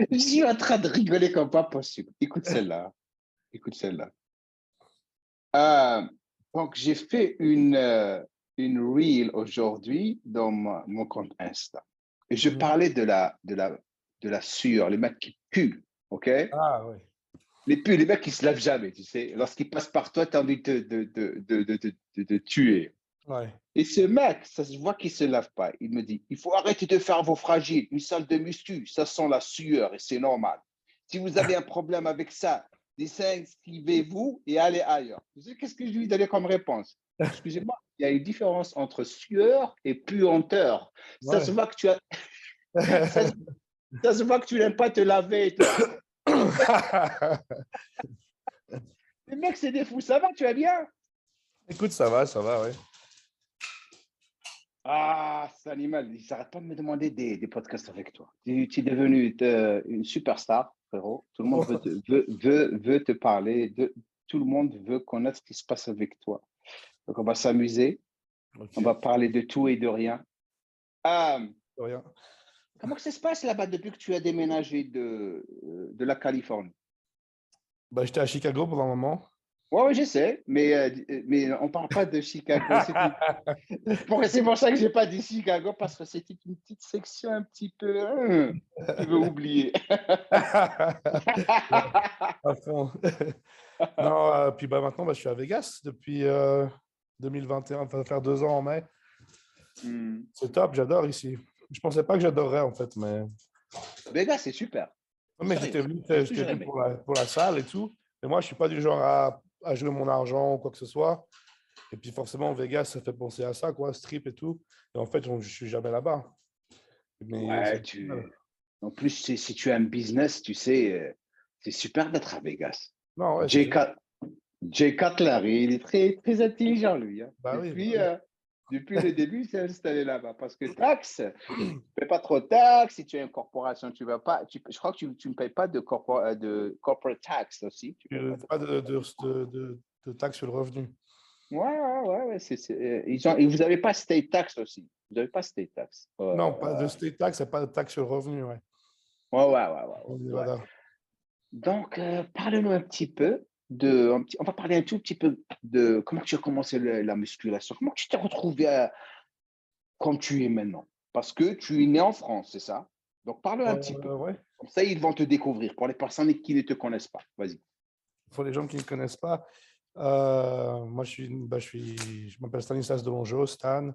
Je suis en train de rigoler comme pas possible. Écoute celle-là. Écoute celle-là. Donc, j'ai fait une reel aujourd'hui dans mon compte Insta. Et je parlais de la sueur, les mecs qui puent, OK? Ah, oui. Les mecs qui se lavent jamais, tu sais. Lorsqu'ils passent par toi, tu as envie de tuer. Ouais. Et ce mec, ça se voit qu'il ne se lave pas. Il me dit, il faut arrêter de faire vos fragiles. Une salle de muscu, ça sent la sueur et c'est normal. Si vous avez un problème avec ça, désactivez-vous et allez ailleurs. Vous savez qu'est-ce que je lui donnais comme réponse? Excusez-moi, il y a une différence entre sueur et puanteur. Ça se Ouais. voit que tu as, ça, ça se voit que tu n'aimes pas te laver et tout. Les mecs, c'est des fous. Ça va, tu vas bien? Écoute, ça va, ouais. Ah, c'est animal. Ils n'arrêtent pas de me demander des podcasts avec toi. Tu es devenu une superstar, frérot. Tout le monde veut te parler. Tout le monde veut connaître ce qui se passe avec toi. Donc, on va s'amuser. Ok, On va parler de tout et de rien. rien. Comment que ça se passe là-bas depuis que tu as déménagé de la Californie? Bah, j'étais à Chicago pendant un moment. Oui, ouais, je sais, mais on ne parle pas de Chicago. C'est pour ça que je n'ai pas dit Chicago, parce que c'était une petite section un petit peu. Tu veux oublier. À fond. Non, puis bah, maintenant, bah, je suis à Vegas depuis 2021, ça va faire 2 ans en mai. Hmm. C'est top, j'adore ici. Je pensais pas que j'adorerais en fait, Vegas, c'est super. mais Sérieux, j'ai j'étais toujours venu aimé. pour la salle et tout. Et moi, je suis pas du genre à jouer mon argent ou quoi que ce soit. Et puis forcément, Vegas, ça fait penser à ça, quoi, strip et tout. Et en fait, je suis jamais là-bas. Mais Ouais, c'est génial. en plus, si tu as un business, tu sais, c'est super d'être à Vegas. Non, ouais, c'est Jay, génial. Cut- Jay Cutler, il est très, très intelligent, lui, hein. Bah oui, bah Depuis le début, il s'est installé là-bas. Parce que taxes, tu ne payes pas trop de taxes. Si tu as une corporation, tu vas pas. Je crois que tu ne payes pas de corporate tax aussi. Tu payes pas de pas corporate tax. de taxe sur le revenu. Ouais. Et vous n'avez pas state tax aussi. Vous n'avez pas state tax. Non, pas de state tax, c'est pas de taxe sur le revenu, ouais. Ouais. Voilà. Donc, parle-nous un petit peu on va parler un tout petit peu de comment tu as commencé la musculation. Comment tu t'es retrouvé comme tu es maintenant? Parce que tu es né en France, c'est ça? Donc, parle un petit peu. Ouais. Comme ça, ils vont te découvrir pour les personnes qui ne te connaissent pas. Vas-y. Pour les gens qui ne me connaissent pas, moi, je m'appelle Stanislas Delongeau, Stan,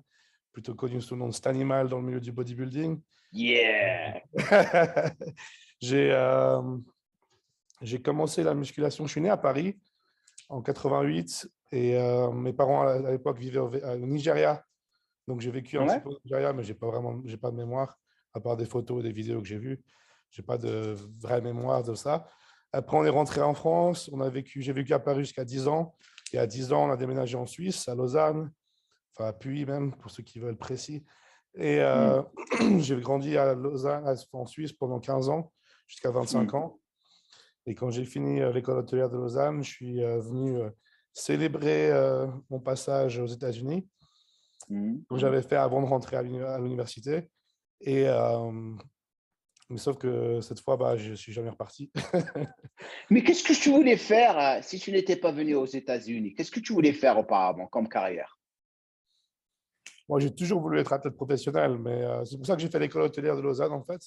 plutôt connu sous le nom de Stanimal dans le milieu du bodybuilding. Yeah! J'ai euh, j'ai commencé la musculation, je suis né à Paris en 88 et mes parents à l'époque vivaient au Nigeria. Donc j'ai vécu un petit Ouais? peu au Nigeria, mais j'ai pas de mémoire, à part des photos et des vidéos que j'ai vues. J'ai pas de vraie mémoire de ça. Après, on est rentré en France. J'ai vécu à Paris jusqu'à 10 ans. Et à 10 ans, on a déménagé en Suisse, à Lausanne, enfin à Puy même, pour ceux qui veulent précis. Et Mm, j'ai grandi à Lausanne, en Suisse pendant 15 ans, jusqu'à 25 mm, ans. Et quand j'ai fini l'école hôtelière de Lausanne, je suis venu célébrer mon passage aux États-Unis, mm. comme j'avais fait avant de rentrer à l'université. Et, mais sauf que cette fois, bah, je suis jamais reparti. Mais qu'est-ce que tu voulais faire si tu n'étais pas venu aux États-Unis? Qu'est-ce que tu voulais faire auparavant comme carrière? Moi, j'ai toujours voulu être athlète professionnel, mais c'est pour ça que j'ai fait l'école hôtelière de Lausanne, en fait.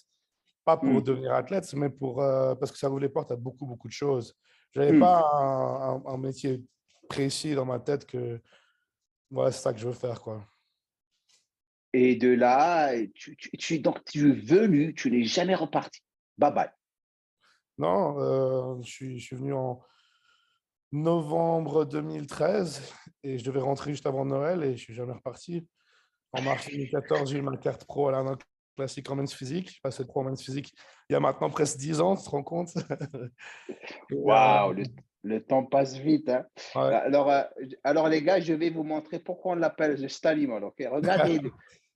Pas pour Mm, devenir athlète, mais parce que ça ouvre les portes à beaucoup, beaucoup de choses. Je n'avais mm. pas un métier précis dans ma tête que voilà, c'est ça que je veux faire, quoi. Et de là, donc tu es venu, tu n'es jamais reparti. Bye bye. Non, je suis venu en novembre 2013 et je devais rentrer juste avant Noël et je suis jamais reparti. En mars 2014, j'ai eu ma carte pro à l'Arnold Classic en men's physique. Je passé pro en men's physique il y a maintenant presque 10 ans, tu te rends compte? Et, Waouh, le temps passe vite, hein. ouais. Alors, les gars, je vais vous montrer pourquoi on l'appelle le Stalimal. Ok, regardez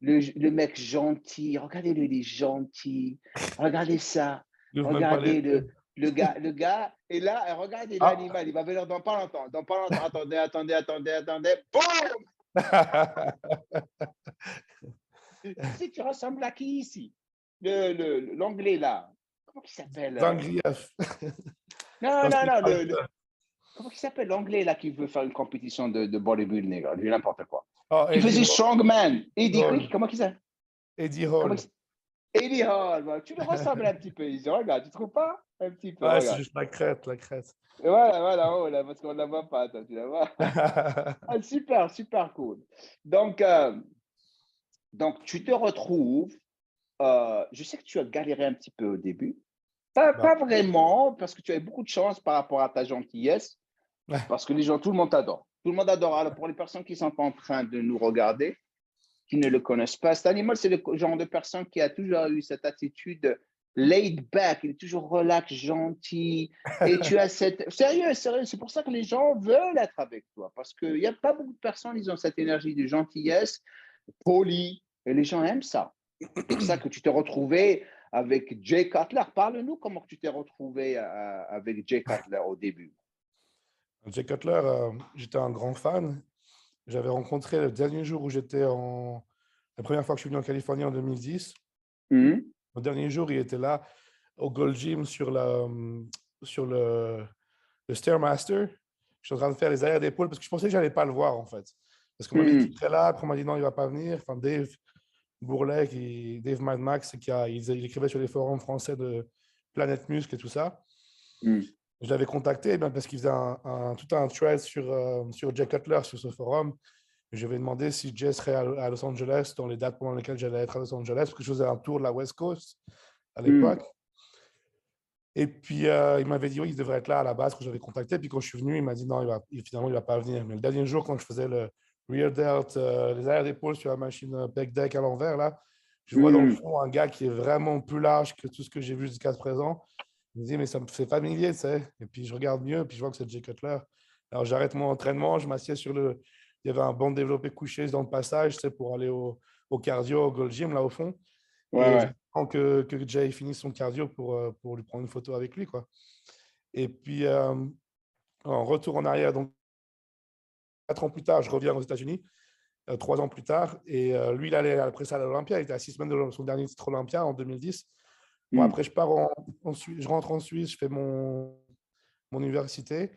le mec gentil. Regardez-le, il est gentil. Regardez ça. Il n'ouvre même pas les Regardez yeux. le gars. Et là, regardez Ah! l'animal. Il va venir dans pas longtemps. Dans pas longtemps. Attendez. Boum! Tu sais, tu ressembles à qui ici? L'anglais là. comment il s'appelle Zangief. Non, Non, non, Street non, Fighter. comment il s'appelle l'anglais là qui veut faire une compétition de bodybuilding, là, du n'importe quoi. Oh, Qui Eddie faisait Hall. Strongman. Eddie, Hall. comment il s'appelle? Eddie Comment Hall. Eddie Hall, voilà. Tu le ressembles un petit peu. Regarde, tu trouves pas? Un petit peu, Ouais, c'est regarde. juste la crête, la crête. Et voilà, voilà, oh, là, parce qu'on ne la voit pas, toi, tu la vois. Ah, super, super cool. Donc, tu te retrouves, je sais que tu as galéré un petit peu au début. Bah, Pas vraiment, parce que tu avais beaucoup de chance par rapport à ta gentillesse, parce que les gens, tout le monde t'adore. Tout le monde adore. Alors, pour les personnes qui sont en train de nous regarder, qui ne le connaissent pas, cet animal, c'est le genre de personne qui a toujours eu cette attitude laid back, il est toujours relax, gentil. Et tu as cette. Sérieux, sérieux, c'est pour ça que les gens veulent être avec toi, parce qu'il n'y a pas beaucoup de personnes, ils ont cette énergie de gentillesse, polie, et les gens aiment ça. C'est pour ça que tu t'es retrouvé avec Jay Cutler. Parle-nous comment tu t'es retrouvé avec Jay Cutler au début. Jay Cutler, j'étais un grand fan. J'avais rencontré le dernier jour où j'étais en. La première fois que je suis venu en Californie en 2010. Mhm. Le dernier jour, il était là au Gold Gym sur le Stairmaster. Je suis en train de faire les arrières d'épaule parce que je pensais que je n'allais pas le voir en fait. Parce qu'on m'avait dit qu'il Mhm. serait là, après on m'a dit non, il ne va pas venir. Enfin, Dave Bourlet, Dave Mad Max, il écrivait sur les forums français de Planète Muscle et tout ça. Mhm. Je l'avais contacté eh bien, parce qu'il faisait tout un thread sur Jay Cutler sur ce forum. Je lui ai demandé si Jay serait à Los Angeles dans les dates pendant lesquelles j'allais être à Los Angeles, parce que je faisais un tour de la West Coast à l'époque. Mhm. Et puis, il m'avait dit oui, il devrait être là à la base quand j'avais contacté. Puis quand je suis venu, il m'a dit non, finalement, il ne va pas venir. Mais le dernier jour, quand je faisais le rear delt, les arrières d'épaule sur la machine pec deck à l'envers, là, je vois dans le Mhm. fond un gars qui est vraiment plus large que tout ce que j'ai vu jusqu'à présent. Je me dis, mais ça me fait familier, tu sais. Et puis, je regarde mieux, puis je vois que c'est Jay Cutler. Alors, j'arrête mon entraînement, je m'assieds sur le. Il y avait un banc développé couché dans le passage, tu sais, pour aller au cardio, au Gold Gym, là, au fond. Ouais, Et ouais. j'attends que Jay finisse son cardio pour lui prendre une photo avec lui, quoi. Et puis, en retour en arrière, donc 4 ans plus tard, je reviens aux États-Unis, 3 ans plus tard, et lui, il allait après ça à l'Olympia, il était à 6 semaines de son dernier titre Olympia en 2010. Bon, Mhm. après, je pars en Suisse, je rentre en Suisse, je fais mon université,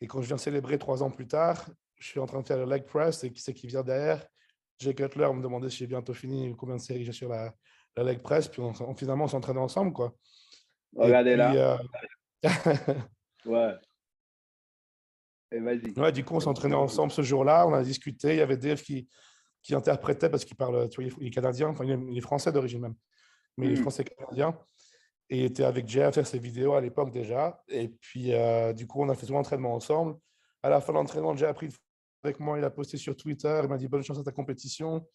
et quand je viens célébrer 3 ans plus tard, je suis en train de faire le leg press, et qui c'est qui vient derrière? Jay Cutler me demandait si j'ai bientôt fini, combien de séries j'ai sur la leg press, puis finalement, on s'entraînait ensemble, quoi. Et Regardez puis, là. Ouais. Et vas-y. ouais, du coup, on s'entraînait ensemble ce jour-là, on a discuté, il y avait Dave qui interprétait parce qu'il parle, tu vois, il est canadien, enfin, il est français d'origine même, mais il est Mhm. français canadien. Et il était avec Jay à faire ses vidéos à l'époque déjà. Et puis, du coup, on a fait tout l'entraînement ensemble. À la fin de l'entraînement, Jay a pris une photo avec moi, il a posté sur Twitter, il m'a dit bonne chance à ta compétition.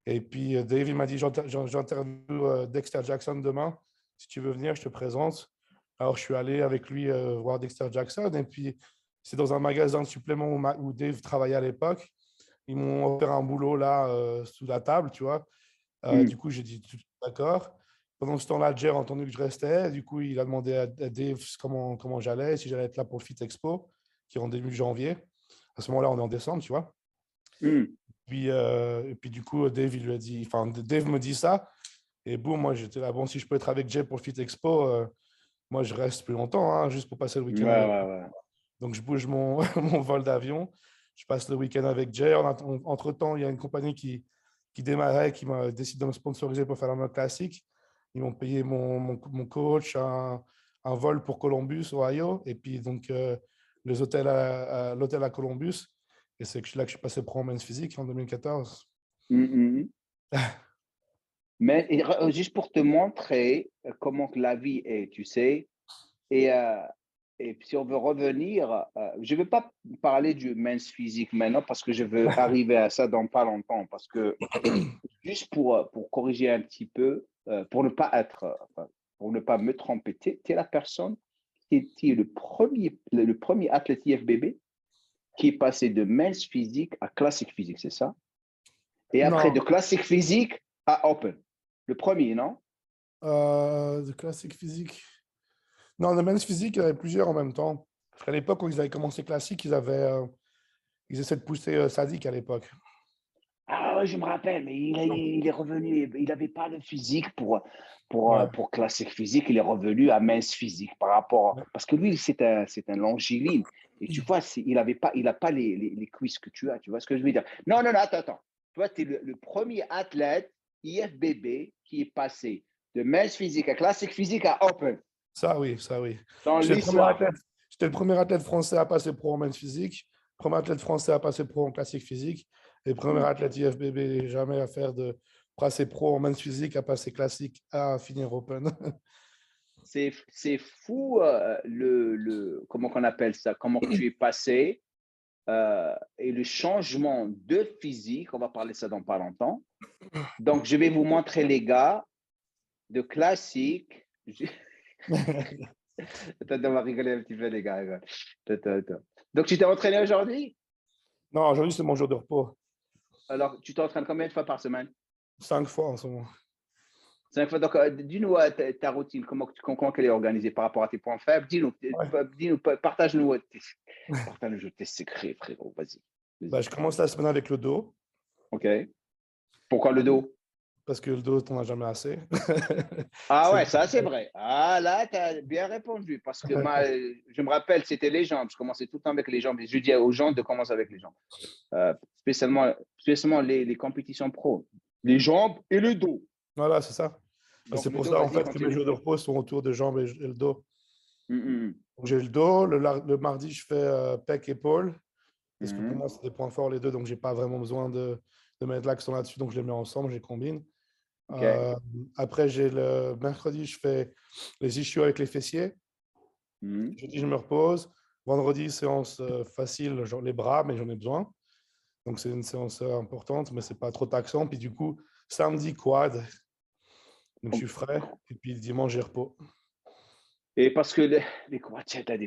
Et puis, Dave, il m'a dit j'interviewe Dexter Jackson demain. Si tu veux venir, je te présente. Alors, je suis allé avec lui voir Dexter Jackson. Et puis, c'est dans un magasin de suppléments où Dave travaillait à l'époque. Ils m'ont offert un boulot là, sous la table, tu vois. Du Mhm. coup, j'ai dit d'accord. Pendant ce temps-là, Jer a entendu que je restais. Du coup, il a demandé à Dave comment j'allais, si j'allais être là pour le Fit Expo, qui est en début janvier. À ce moment-là, on est en décembre, tu vois. Mhm. Et puis du coup, Dave, il lui a dit, enfin, Dave me dit ça. Et boum, moi, j'étais là, bon, si je peux être avec Jay pour le Fit Expo, moi, je reste plus longtemps, hein, juste pour passer le Ouais, week-end avec ouais, lui. ouais. Donc, je bouge mon vol d'avion. Je passe le week-end avec Jay. Entre-temps, il y a une compagnie qui démarrait, qui m'a décidé de me sponsoriser pour faire la mode classique. Ils m'ont payé mon coach, un vol pour Columbus, Ohio, et puis donc l'hôtel à Columbus. Et c'est là que je suis passé pro en men's physique en 2014. Mhm. Mais juste pour te montrer comment que la vie est, tu sais, et, euh, et puis si on veut revenir, je ne vais pas parler du men's physique maintenant parce que je veux arriver à ça dans pas longtemps, parce que juste pour corriger un petit peu, pour ne pas être, enfin, pour ne pas me tromper, tu es la personne qui est le premier athlète IFBB qui est passé de men's physique à classique physique, c'est ça? Et après de Non, classique physique à open. Le premier, non? de classique physique. Non, de men's physique, il y en avait plusieurs en même temps. Parce qu'à l'époque, où ils avaient commencé classique, ils essaient de pousser Sadik à l'époque. Ah ouais, je me rappelle, mais il est revenu, il n'avait pas de physique Ouais. pour classique physique, il est revenu à mince physique par rapport, Ouais. parce que lui, c'est un longiligne. Et tu vois, il n'a pas les cuisses que tu as, tu vois ce que je veux dire? Non, non, non, attends. Toi, tu es le premier athlète IFBB qui est passé de mince physique à classique physique à open Ça, oui, ça, oui. dans J'étais le premier l'histoire. athlète, j'étais le premier athlète français à passer pro en men's physique, premier athlète français à passer pro en classique physique, et premier Hmm. athlète IFBB jamais à faire de passer pro en men's physique, à passer classique, à finir open. C'est fou comment qu'on appelle ça, comment que tu es passé et le changement de physique, on va parler ça dans pas longtemps. Donc, je vais vous montrer les gars de classique. Attends, on va rigoler un petit peu, les gars. Attends. Donc, tu t'es entraîné aujourd'hui? Non, aujourd'hui, c'est mon jour de repos. Alors, tu t'entraînes combien de fois par semaine? 5 fois en ce moment. 5 fois. Donc, dis-nous ta routine, comment elle est organisée par rapport à tes points faibles. Ouais. Partage-nous tes secrets, frérot. Vas-y. Bah, Vas-y. je commence la semaine avec le dos, OK. Pourquoi le dos? parce que le dos, t'en as jamais assez. Ah C'est- ouais, ça c'est vrai. Ah là, tu as bien répondu. Parce que moi, je me rappelle, c'était les jambes. Je commençais tout le temps avec les jambes. Et je dis aux gens de commencer avec les jambes. Spécialement les compétitions pro. Les jambes et le dos. Voilà, c'est ça. Bah, Donc c'est le pour dos, ça, en vas-y, fait, que mes continue. jours de repos sont autour de jambes et le dos. Hum, Donc, j'ai le dos, le mardi, je fais pec, épaule, parce que pour hum, moi, c'est des points forts les deux, donc j'ai pas vraiment besoin de mettre l'accent là-dessus, donc je les mets ensemble, je les combine. OK. Euh, Après, j'ai le mercredi, je fais les ischios avec les fessiers. Hum. Jeudi, je me repose. Vendredi, séance facile, genre les bras, mais j'en ai besoin. Donc, c'est une séance importante, mais c'est pas trop taxant. Puis du coup, samedi, quad. Donc, je suis frais. Et puis dimanche, j'ai repos. Et parce que les quads, tu as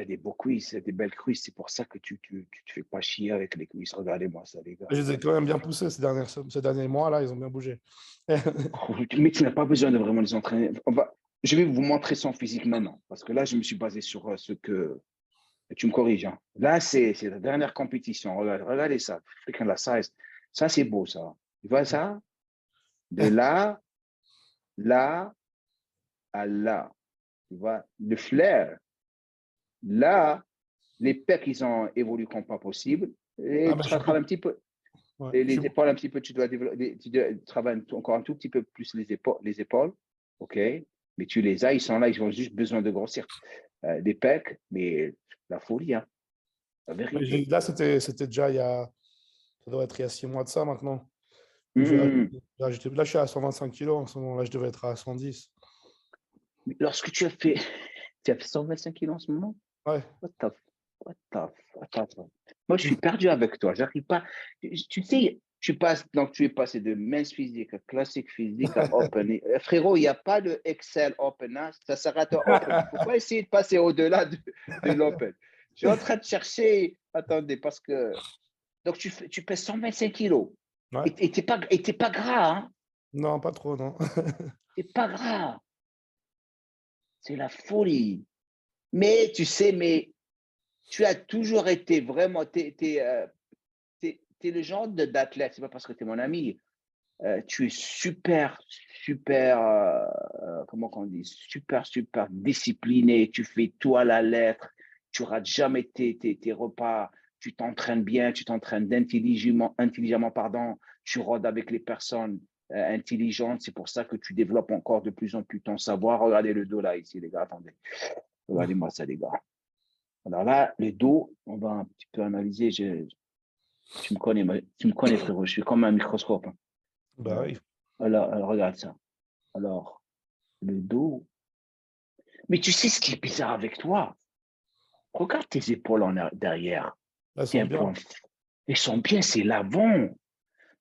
des beaux cuisses, des belles cuisses. C'est pour ça que tu te fais pas chier avec les cuisses. Regardez-moi ça, les gars. Je les ai quand même bien poussés ces derniers mois-là, ils ont bien bougé. Mais tu n'as pas besoin de vraiment les entraîner. Je vais vous montrer son physique maintenant, parce que là, je me suis basé sur ce que tu me corriges. Hein. Là, c'est la dernière compétition. Regardez ça. Freaking la size. Ça, c'est beau, ça. Tu vois ça? De là, là à là. Tu vois? Le flair. Là, les pecs, ils ont évolué comme pas possible. Ah, Et mais tu travailles un petit peu. ouais, Et je suis les épaules, un petit peu, tu dois développer, tu dois travailler encore un tout petit peu plus les épaules. OK? Mais tu les as, ils sont là, ils ont juste besoin de grossir. Des pecs, mais la folie, hein, la vérité. là, c'était déjà ça doit être il y a 6 mois de ça maintenant. Donc, Hum. là, je suis à 125 kilos en ce moment. Là, je devais être à 110. Mais lorsque tu as fait 125 kilos en ce moment, Ouais. what the, what the. Moi, je suis perdu avec toi. J'arrive pas. Tu sais, tu es passé de mince physique à classique physique à open. Frérot, il n'y a pas de Excel open. Hein, ça s'arrête à open. Il ne faut pas essayer de passer au-delà de l'open. Je suis en train de chercher. Attendez, parce que. Donc, tu pèses 125 kilos. Ouais. Et t'es pas gras, hein? Non, pas trop, non. T'es pas gras. C'est la folie. Mais tu sais, mais tu as toujours été vraiment. T'es le genre d'athlète, c'est pas parce que tu es mon ami. Tu es super, comment on dit, super discipliné. Tu fais tout à la lettre. Tu rates jamais tes repas. Tu t'entraînes bien, tu t'entraînes intelligemment, pardon. Tu rôdes avec les personnes intelligentes. C'est pour ça que tu développes encore de plus en plus ton savoir. Regardez le dos là, ici, les gars. Attendez. Regardez-moi ça, les gars. Alors là, le dos, on va un petit peu analyser. Tu me connais, frérot. Je suis comme un microscope. Hein. Bah oui. Alors, regarde ça. Alors, le dos. Mais tu sais ce qui est bizarre avec toi? Regarde tes épaules derrière. Elles C'est sont un bien. point. Elles sont bien, c'est l'avant.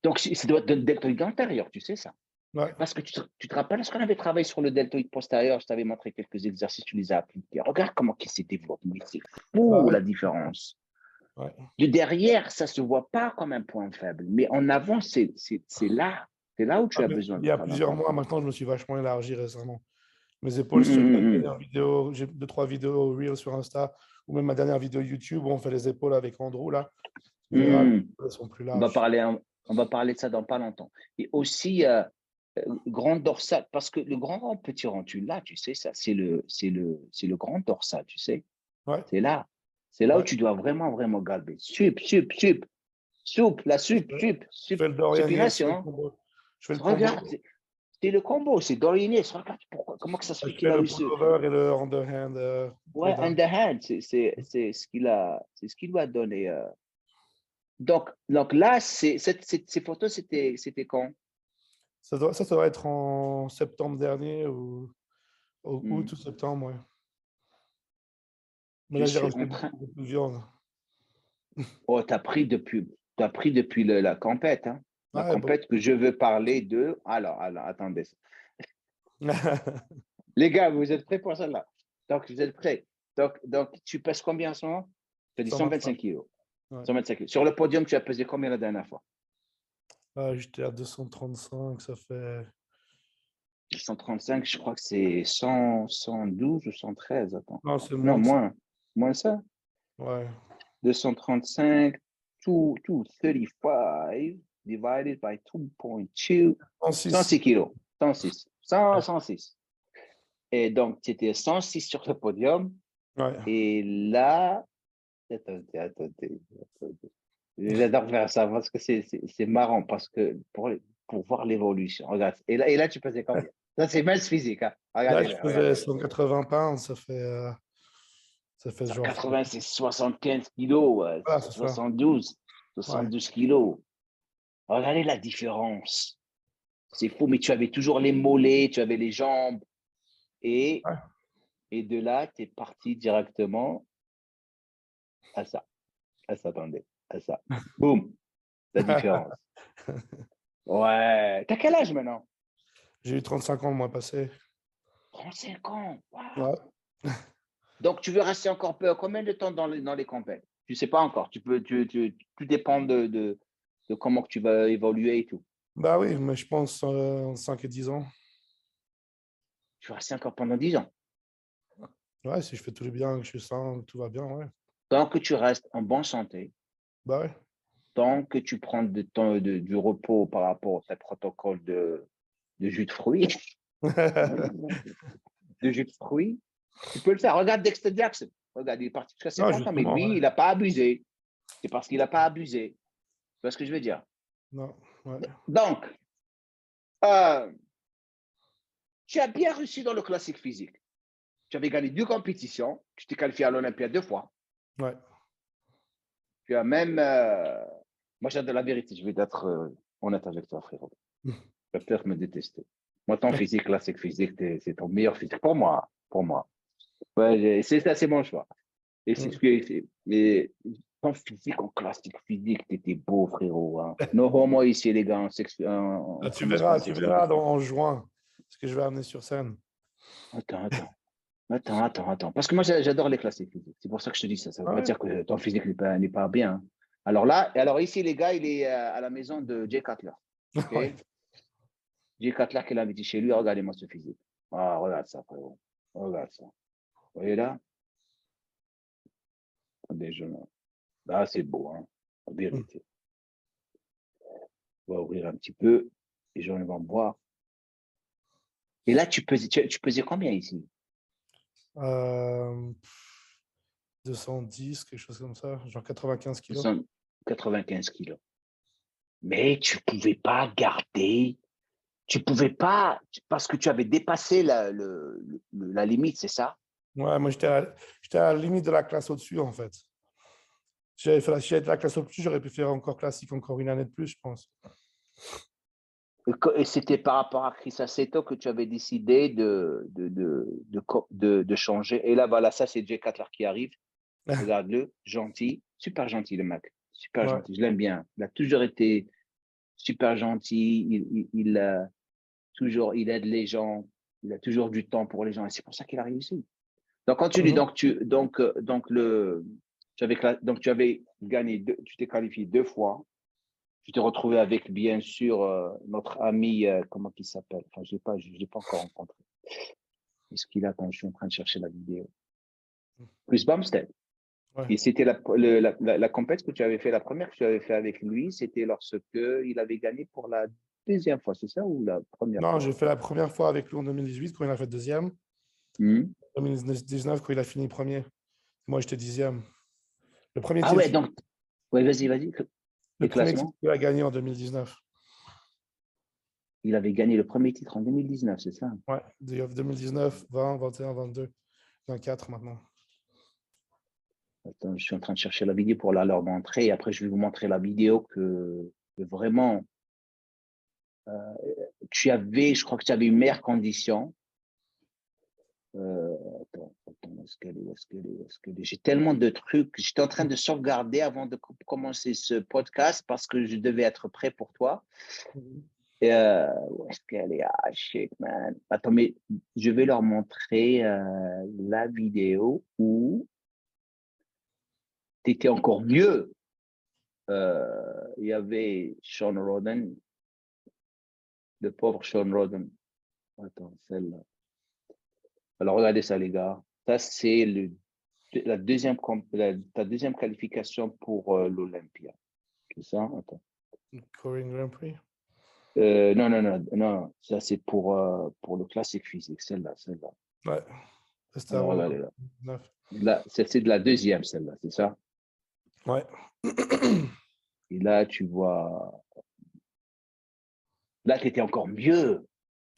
Donc, ça doit être le deltoïde antérieur, tu sais ça. Ouais. Parce que tu te rappelles, lorsqu'on avait travaillé sur le deltoïde postérieur, je t'avais montré quelques exercices, tu les as appliqués. Regarde comment il se développe. Mais c'est Bah fou ouais. la différence. Ouais. De derrière, ça ne se voit pas comme un point faible. Mais en avant, c'est là. C'est là où tu Ah, as mais besoin il de y a travailler plusieurs encore mois plus. maintenant, je me suis vachement élargi récemment. Mes épaules, Hum, si tu hum, regardes hum, mes hum. dernières vidéos, j'ai 2, 3 vidéos Reels sur Insta, ou même ma dernière vidéo YouTube où on fait les épaules avec Andrew, là. Tu verras, Hum. elles sont plus On va larges. parler, On va parler de ça dans pas longtemps. Et aussi, grand dorsal, parce que le grand rond, petit rond, tu l'as, tu sais, ça, c'est le grand dorsal, tu sais. Ouais, C'est là. C'est là où ouais. tu dois vraiment, vraiment garder. La Je fais le Dorian Yates, je fais le supination. combo. Je fais le combo. Regarde, c'est le combo, c'est Dorian Yates. Regarde comment que ça se Je fait qu'il fais a le eu ce. pullover et le underhand. Ouais, underhand, c'est ce qu'il a, c'est ce qu'il lui a donné. Donc là, ces photos, c'était quand? Ça doit être en septembre dernier ou Hmm. août ou septembre, ouais. Mais Je là, j'ai suis rajouté en train. beaucoup de viande. Oh, t'as pris depuis la compète, hein? La Ouais, bon. compète que je veux parler de. Alors, attendez. Les gars, vous êtes prêts pour celle-là? Donc, vous êtes prêts. Donc, tu pèses combien en ce moment? Tu as dit 125. 125 kilos. Ouais. 125 kilos. Sur le podium, tu as pesé combien la dernière fois? J'étais à 235, ça fait. 135, je crois que c'est 100, 112 ou 113. Attends. Non, c'est Non, moins que ça. moins. Moins ça. Ouais. 235, 235 divided by 2.2. 106. 106 kilos. 106. 100, Ouais. 106. Et donc, tu étais 106 sur le podium. Ouais. Et là, attendez. J'adore faire ça parce que c'est marrant parce que pour voir l'évolution. Regarde. Et là, tu faisais combien? Ça, c'est mince physique. Hein. Là, je Regardez-le, faisais regardez-le. 180 pounds, ça fait genre. 180, c'est 75 kilos. Ouais. Voilà, c'est ça. 72. Ouais. 72 kilos. Regardez la différence. C'est fou, mais tu avais toujours les mollets, tu avais les jambes. Et, Ouais. et de là, tu es parti directement à ça. À ça, attendez. À ça. Boum. La différence. Ouais. T'as quel âge maintenant? J'ai eu 35 ans le mois passé. 35 ans. Waouh. Ouais. Donc, tu veux rester encore combien de temps dans les compètes? Tu ne sais pas encore. Tout dépend de comment que tu vas évoluer et tout. Bah oui, mais je pense 5 et 10 ans. Tu vas rester encore pendant 10 ans. Ouais, si je fais tout bien, que je suis sain, que tout va bien, ouais. Tant que tu restes en bonne santé, Bah ouais. tant que tu prends du repos par rapport à tes protocoles de jus de fruits, de jus de fruits, tu peux le faire. Regarde Dexter Jackson. Regarde, il est parti jusqu'à Non, 50 ans, mais justement, lui, ouais. il n'a pas abusé. C'est parce qu'il n'a pas abusé. Tu vois ce que je veux dire? Non, ouais. Donc, euh, tu as bien réussi dans le classique physique. Tu avais gagné 2 compétitions. Tu t'es qualifié à l'Olympia 2 fois. Ouais. Tu as même. Moi, j'ai de la vérité. Je vais être honnête avec toi, frérot. Tu vas peut-être me détester. Moi, ton physique, classique physique, c'est ton meilleur physique. Pour moi. Pour moi. Ouais, c'est mon choix. Et c'est ce que. Mais ton physique en classique physique, t'étais beau, frérot. Hein. No homo ici, les gars, en Ah, train de se passer. tu verras en juin ce que je vais amener sur scène. Attends. Parce que moi, j'adore les classiques physiques. C'est pour ça que je te dis ça. Ça ne veut pas Ouais. dire que ton physique n'est pas bien. Hein. Alors ici, les gars, il est à la maison de Jay Cutler. OK? Ouais. Jay Cutler qui l'a invité chez lui. Regardez-moi ce physique. Ah, regarde ça, frérot. Regarde ça. Vous voyez là? Déjà, là, c'est beau, hein. En vérité. On va ouvrir un petit peu. Les gens ils vont me voir. Et là, tu pesais combien ici? Euh, 210, quelque chose comme ça, genre 95 kilos. 95 kilos. Mais tu ne pouvais pas garder. Tu pouvais pas, parce que tu avais dépassé la limite, c'est ça? Ouais, moi j'étais à la limite de la classe au-dessus, en fait. Si j'avais fait la classe au-dessus, j'aurais pu faire encore classique encore une année de plus, je pense. Et c'était par rapport à Chris Aceto que tu avais décidé de changer. Et là, voilà, ça, c'est Jay Cutler qui arrive. Regarde-le, gentil, super gentil, le mec. Super Ouais. gentil, je l'aime bien. Il a toujours été super gentil. Il aide les gens. Il a toujours du temps pour les gens. Et c'est pour ça qu'il a réussi. Donc, continue. Mhm. Donc, tu avais gagné, tu t'es qualifié 2 fois. Tu t'es retrouvé avec, bien sûr, notre ami, comment il s'appelle? Enfin, je l'ai pas encore rencontré. Est-ce qu'il a, quand je suis en train de chercher la vidéo? Chris Bumstead. Ouais. Et c'était la compète que tu avais fait, la première que tu avais fait avec lui, c'était lorsque il avait gagné pour la deuxième fois, c'est ça, ou la première Non, fois? j'ai fait la première fois avec lui en 2018 quand il a fait deuxième. Hmm. 2019 quand il a fini premier. Moi, j'étais dixième. Le premier Ah ouais, titre, donc, ouais, vas-y, le les premier titre classements. qu'il a gagné en 2019. Il avait gagné le premier titre en 2019, c'est ça? Ouais, 2019, 20, 21, 22, 24 maintenant. Attends, je suis en train de chercher la vidéo pour leur montrer. Et après, je vais vous montrer la vidéo que vraiment, je crois que tu avais une meilleure condition. Attends, où est-ce qu'elle est? J'ai tellement de trucs. J'étais en train de sauvegarder avant de commencer ce podcast parce que je devais être prêt pour toi. Mhm. Et, où est-ce qu'elle est? Ah, shit, man. Attends, mais je vais leur montrer la vidéo où tu étais encore mieux. Il y avait Sean Roden, le pauvre Sean Roden. Attends, celle-là. Alors, regardez ça, les gars. Ça, c'est ta deuxième qualification pour l'Olympia. C'est ça? Attends. Korean Grand Prix. Non. Ça, c'est pour le classique physique, celle-là. Ouais, c'était Alors, avant regardez là. 2019. Là, c'est de la deuxième, celle-là, c'est ça? Ouais. Et là, tu vois, là, tu étais encore mieux.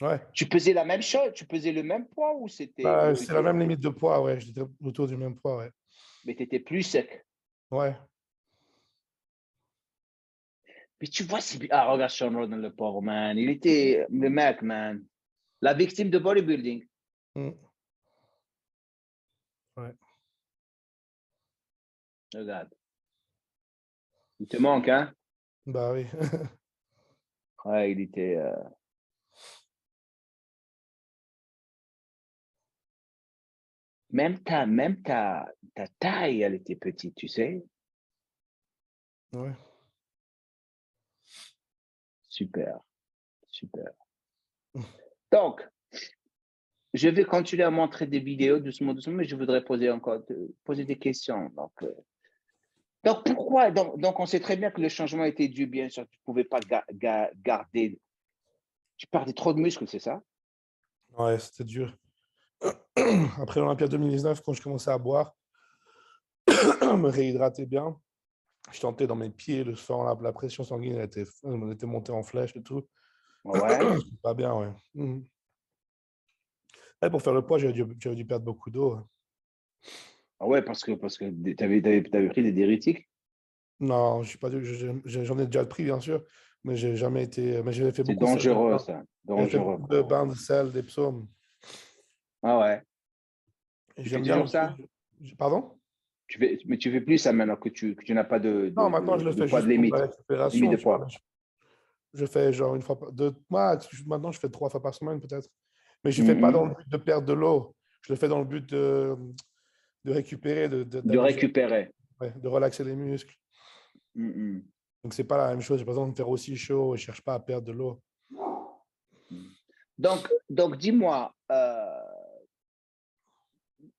Ouais. Tu pesais la même chose, tu pesais le même poids ou C'est la même limite de poids, ouais. J'étais autour du même poids, ouais. mais tu étais plus sec. Ouais. Mais tu vois, regarde Sean Roden, le pauvre, man. Il était le mec, man. La victime de bodybuilding. Mm. Ouais. Regarde. Il te manque, hein? Bah oui. Ouais, il était. Même ta taille, elle était petite, tu sais. Ouais. Super. Donc, je vais continuer à montrer des vidéos doucement, mais je voudrais poser des questions. Donc pourquoi? Donc, on sait très bien que le changement était dû, bien sûr, tu ne pouvais pas garder. Tu perdais trop de muscles, c'est ça? Ouais, c'était dur. Après l'Olympia 2019, quand je commençais à boire, me réhydrater bien, je sentais dans mes pieds le sang, la pression sanguine, elle était montée en flèche et tout. Ouais. Pas bien, ouais. Et pour faire le poids, j'avais dû perdre beaucoup d'eau. Ah ouais, parce que tu avais pris des diurétiques. Non, je suis pas, j'en ai déjà pris, bien sûr, mais j'ai jamais été. Mais j'avais fait C'est beaucoup de salles de dangereux, bain. ça. J'avais fait Dangereux, beaucoup de quoi. bains de sel, des psaumes. Ah ouais. Et Tu fais j'aime bien toujours aussi. ça? Pardon? Mais tu fais plus ça maintenant que tu n'as pas Non, maintenant je le de fais poids de juste pour la limite récupération, de tu vois. poids. Je fais genre une fois maintenant je fais 3 fois par semaine peut-être. Mais je ne fais pas dans Mhm. le but de perdre de l'eau. Je le fais dans le but de récupérer, De d'alléger, récupérer. ouais, de relaxer les muscles. Mhm. Donc, c'est pas la même chose. J'ai pas besoin de faire aussi chaud. Je cherche pas à perdre de l'eau. Donc dis-moi,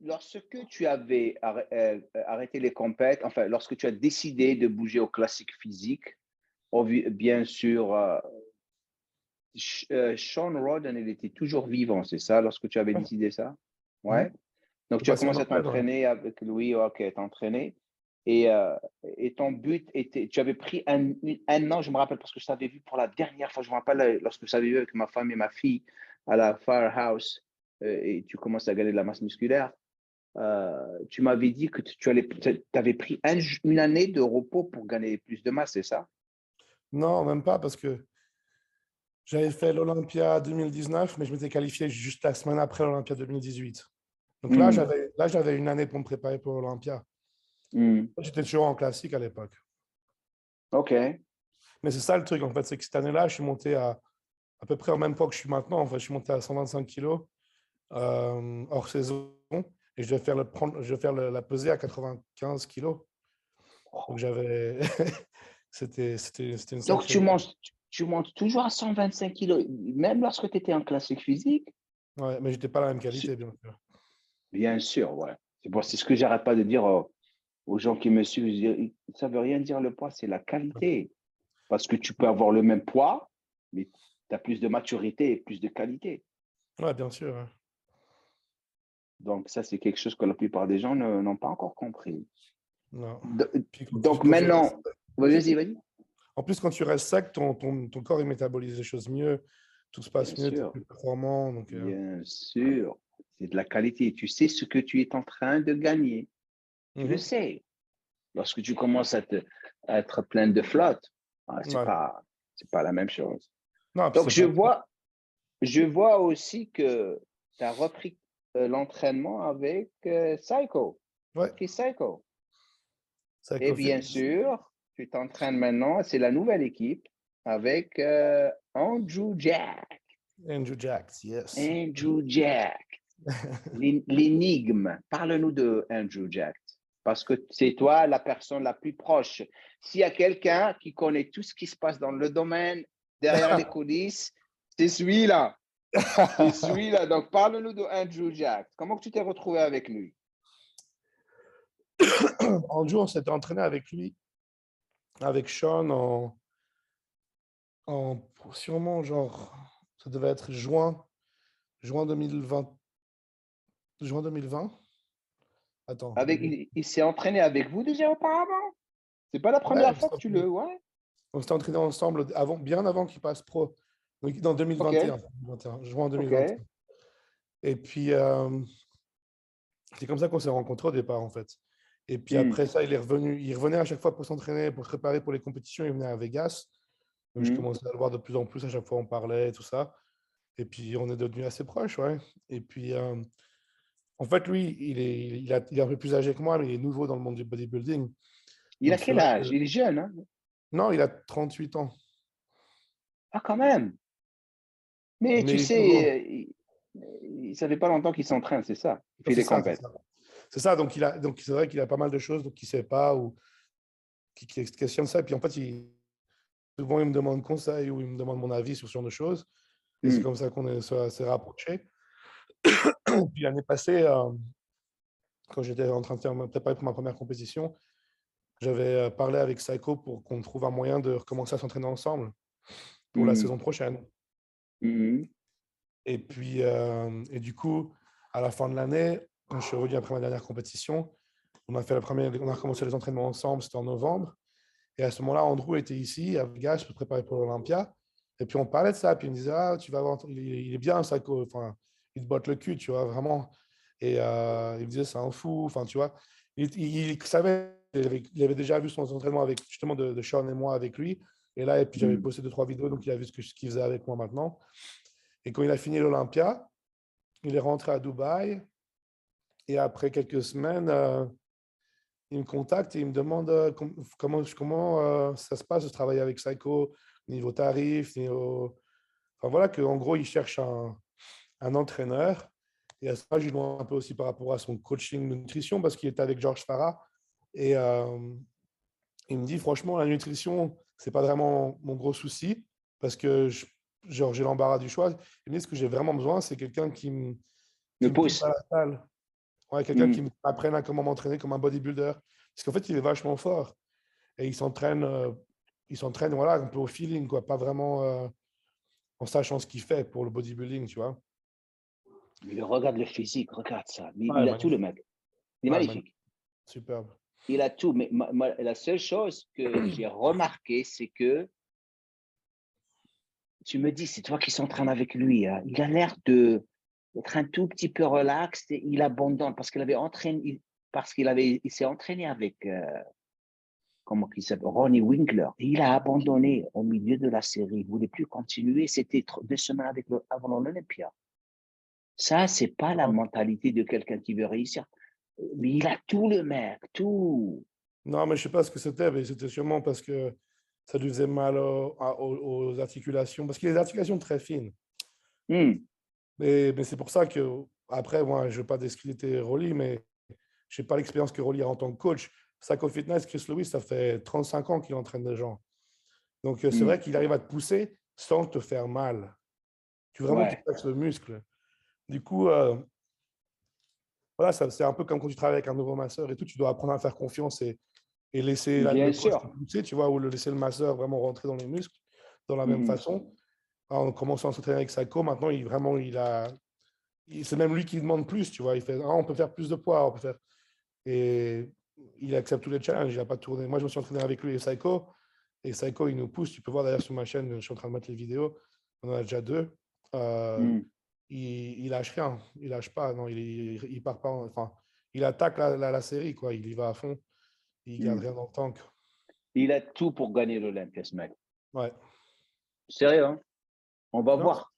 lorsque tu avais arrêté les compètes, enfin, lorsque tu as décidé de bouger au classique physique, bien sûr, Sean Roden, il était toujours vivant, c'est ça, lorsque tu avais Ouais. décidé ça? Mhm. Ouais. Donc, Je tu as passais en commencé à Norvège, ouais. t'entraîner avec lui, ok, t'entraîner. Et, euh, et ton but était, tu avais pris un an, je me rappelle, parce que je t'avais vu pour la dernière fois, je me rappelle lorsque je t'avais vu avec ma femme et ma fille à la Firehouse, et tu commences à gagner de la masse musculaire. Tu m'avais dit que tu avais pris une année de repos pour gagner plus de masse, c'est ça? Non, même pas parce que j'avais fait l'Olympia 2019, mais je m'étais qualifié juste la semaine après l'Olympia 2018. Donc Hmm, là, j'avais une année pour me préparer pour l'Olympia. hmm. J'étais toujours en classique à l'époque. OK. Mais c'est ça le truc, en fait, c'est que cette année-là, je suis monté à peu près au même poids que je suis maintenant. En fait, je suis monté à 125 kilos hors saison et je vais faire la pesée à 95 kilos. Donc j'avais, c'était une Donc, sacrée. tu montes toujours à 125 kilos, même lorsque tu étais en classique physique? Ouais, mais j'étais pas la même qualité, bien sûr. Bien sûr, ouais. C'est ce que j'arrête pas de dire. aux gens qui me suivent, je dis, ça ne veut rien dire le poids, c'est la qualité. Parce que tu peux avoir le même poids, mais tu as plus de maturité et plus de qualité. Ouais, bien sûr. Ouais. Donc, ça, c'est quelque chose que la plupart des gens n'ont pas encore compris. Non. Puis Donc, quand tu restes, maintenant, vas-y. vas-y, vas-y. En plus, quand tu restes sec, ton corps il métabolise les choses mieux, tout se Bien passe mieux, tu es sûr, plus performant. Donc, bien sûr. C'est de la qualité. Tu sais ce que tu es en train de gagner. Tu le mhm. sais. Lorsque tu commences à être plein de flotte, Ouais. c'est pas la même chose. Non, puis Donc, c'est pas. je vois aussi que tu as repris l'entraînement avec Psycho, Ouais, qui Psycho. Et Psycho bien Fitness. sûr, tu t'entraînes maintenant, c'est la nouvelle équipe avec Andrew Jack. Andrew Jacks, yes. Andrew Jack, l'énigme. Parle-nous de Andrew Jack, parce que c'est toi la personne la plus proche. S'il y a quelqu'un qui connaît tout ce qui se passe dans le domaine, derrière les coulisses, c'est celui-là. C'est celui-là. Donc, parle-nous de Andrew Jack. Comment tu t'es retrouvé avec lui? Andrew, on s'était entraîné avec lui, avec Sean, sûrement genre, ça devait être juin 2020. Juin 2020. Attends. Il s'est entraîné avec vous déjà auparavant? C'est pas la Ouais, première fois que tu le... Ouais, on s'était entraîné ensemble bien avant qu'il passe pro. Donc, dans ok, 2021, juin ok. 2021. Et puis, c'est comme ça qu'on s'est rencontrés au départ, en fait. Et puis Hmm, après ça, il revenait à chaque fois pour s'entraîner, pour se préparer pour les compétitions. Il venait à Vegas. Donc, je hmm, commençais à le voir de plus en plus. À chaque fois, on parlait, tout ça. Et puis, on est devenus assez proches, ouais. Et puis, en fait, lui, il est un peu plus âgé que moi, mais il est nouveau dans le monde du bodybuilding. Il a Donc, c'est quel vrai âge? que... Il est jeune, hein? Non, il a 38 ans. Ah, quand même. Mais tu Mais il est nouveau. sais, ça fait pas longtemps qu'il s'entraîne, c'est ça. Il Non, fait c'est des ça, c'est compètes. ça. C'est ça, donc c'est vrai qu'il a pas mal de choses qu'il ne sait pas ou qui questionne ça. Et puis en fait, souvent, il me demande conseil ou il me demande mon avis sur ce genre de choses. Et c'est Hmm, comme ça qu'on s'est rapprochés. Puis l'année passée, quand j'étais en train de me préparer pour ma première compétition, j'avais parlé avec Psycho pour qu'on trouve un moyen de recommencer à s'entraîner ensemble pour la hmm, saison prochaine. hmm, Et puis, et du coup, à la fin de l'année, quand je suis revenu après ma dernière compétition, on a recommencé les entraînements ensemble, c'était en novembre. Et à ce moment-là, Andrew était ici, à Vegas, pour se préparer pour l'Olympia. Et puis on parlait de ça, puis il me disait, ah, tu vas voir, il est bien, Psycho, enfin, il te botte le cul, tu vois, vraiment. Et il me disait, c'est un fou, enfin, tu vois. Il savait, il avait déjà vu son entraînement avec, justement, de Sean et moi avec lui. Et là, et puis j'avais hmm. posté 2, 3 vidéos, donc il a vu ce qu'il faisait avec moi maintenant. Et quand il a fini l'Olympia, il est rentré à Dubaï. Et après quelques semaines, il me contacte et il me demande comment ça se passe de travailler avec Psycho, niveau tarif, niveau... Enfin voilà, qu'en gros, il cherche un entraîneur. Et à ça, je lui demande un peu aussi par rapport à son coaching de nutrition, parce qu'il était avec Georges Farah. Et il me dit, franchement, la nutrition, c'est pas vraiment mon gros souci, parce que genre, j'ai l'embarras du choix. Il me dit, ce que j'ai vraiment besoin, c'est quelqu'un Me qui me pousse à pousse. la salle. Ouais, quelqu'un qui Hmm. m'apprenne à comment m'entraîner comme un bodybuilder. Parce qu'en fait, il est vachement fort. Et il s'entraîne voilà, un peu au feeling, quoi, pas vraiment en sachant ce qu'il fait pour le bodybuilding, tu vois. Mais regarde le physique, regarde ça. Mais Ouais, il a tout, le magnifique. mec. Il est Ouais, magnifique. superbe. Il a tout. Mais la seule chose que j'ai remarqué, c'est que tu me dis, c'est toi qui s'entraîne avec lui. Hein. Il a l'air d'être un tout petit peu relax et il abandonne parce il s'est entraîné avec comment il s'appelle, Ronnie Winkler. Et il a abandonné au milieu de la série. Il ne voulait plus continuer. C'était 2 semaines avant l'Olympia. Ça, c'est pas la mentalité de quelqu'un qui veut réussir. Mais il a tout, le mec, tout. Non, mais je sais pas ce que c'était, mais c'était sûrement parce que ça lui faisait mal aux articulations, parce qu'il a des articulations très fines. Hmm. Mais c'est pour ça que, après, moi, je ne veux pas discréditer Rolly, mais je n'ai pas l'expérience que Rolly a en tant que coach. Psycho Fitness, Chris Lewis, ça fait 35 ans qu'il entraîne des gens. Donc, c'est Hmm. vrai qu'il arrive à te pousser sans te faire mal. Tu veux vraiment qu'il Ouais. taxe le muscle. Du coup, voilà, c'est un peu comme quand tu travailles avec un nouveau masseur et tout, tu dois apprendre à faire confiance et laisser Bien le coach te sûr. pousser, tu vois, ou le laisser le masseur vraiment rentrer dans les muscles de la même Mhm. façon. Alors, on commence à s'entraîner avec Saiko. Maintenant, c'est même lui qui demande plus, tu vois. Il fait, ah, on peut faire plus de poids, on peut faire. Et il accepte tous les challenges. Il n'a pas tourné. Moi, je me suis entraîné avec lui et Saiko. Et Saiko, il nous pousse. Tu peux voir d'ailleurs sur ma chaîne, je suis en train de mettre les vidéos. On en a déjà deux. Euh, Mhm. il lâche rien. Il lâche pas. Non, il part pas. Enfin, il attaque la série, quoi. Il y va à fond. Il garde Mhm. rien dans le tank. Il a tout pour gagner l'Olympia, ce mec. Ouais. Sérieux, hein? On va Non, voir.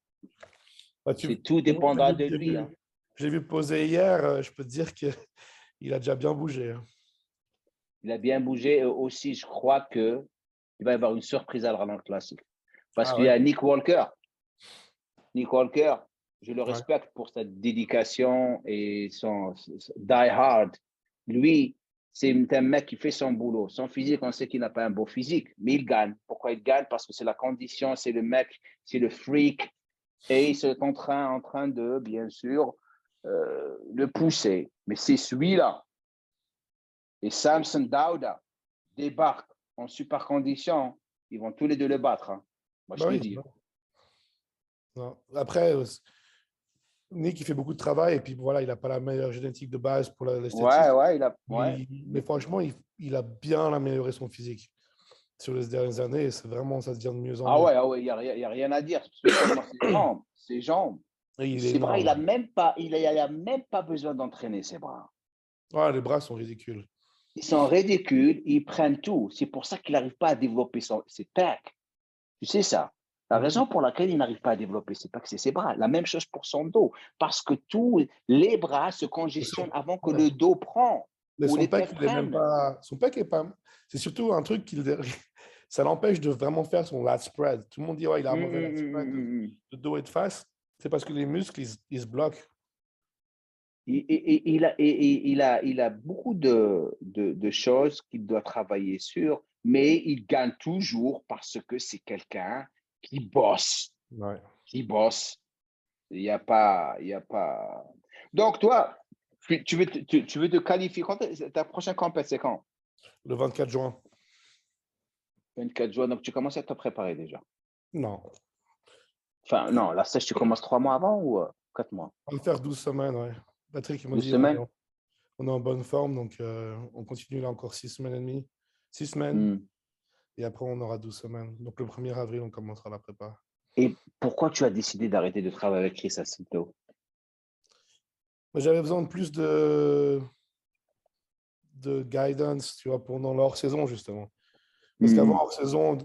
bah, C'est tout moi, dépendra de lui, hein. j'ai vu poser hier. Je peux te dire qu'il a déjà bien bougé, hein. Il a bien bougé. Et aussi, je crois que il va y avoir une surprise à le classique. Parce Ah qu'il y ouais? a Nick Walker. Nick Walker, je le Ouais. respecte pour sa dédication et son die hard. Lui, c'est un mec qui fait son boulot. Son physique, on sait qu'il n'a pas un beau physique, mais il gagne. Pourquoi il gagne? Parce que c'est la condition, c'est le mec, c'est le freak. Et il est en train de, bien sûr, le pousser. Mais c'est celui-là. Et Samson Dauda débarque en super condition. Ils vont tous les deux le battre, hein. Moi, je Bah te oui. dis. Non, non. Après, Nick, il fait beaucoup de travail et puis voilà, il n'a pas la meilleure génétique de base pour Ouais, l'esthétique. ouais, il a. Ouais. Mais franchement, il a bien amélioré son physique sur les dernières années et c'est vraiment, ça devient de mieux en mieux. Ah ouais, il n'y a rien à dire, spécialement ses jambes. Ses jambes. Et il est Ses bras, énorme. il a même pas besoin d'entraîner ses bras. Ouais, les bras sont ridicules. Ils sont ridicules, ils prennent tout. C'est pour ça qu'il n'arrive pas à développer ses pecs. Tu sais ça. La Mhm. raison pour laquelle il n'arrive pas à développer ses pecs, c'est ses bras. La même chose pour son dos. Parce que tous les bras se congestionnent avant que Ouais. le dos prend Mais ou son les pec, pecs il est même prennent. pas. Son pec est pas. C'est surtout un truc qui ça l'empêche de vraiment faire son lat spread. Tout le monde dit, ouais, il a un mauvais lat spread Mm. de dos et de face. C'est parce que les muscles, ils se bloquent. Il a beaucoup de choses qu'il doit travailler sur, mais il gagne toujours parce que c'est quelqu'un qui bosse, Ouais. qui bosse. Il y a pas. Donc, toi, tu veux te qualifier. Ta prochaine compète, c'est quand? Le 24 juin. 24 jours. Donc, tu commences à te préparer déjà. Non. Enfin, non, la sèche, tu commences 3 mois avant ou 4 mois? On va faire 12 semaines, ouais. Patrick, il m'a Deux dit, semaines? on est en bonne forme, donc on continue là encore 6 semaines et demie. 6 semaines, Hmm. et après on aura 12 semaines. Donc le 1er avril, on commencera la prépa. Et pourquoi tu as décidé d'arrêter de travailler avec Chris Aceto? Mais j'avais besoin de plus de guidance, tu vois, pendant leur saison, justement. Parce qu'avant, Hmm. hors saison,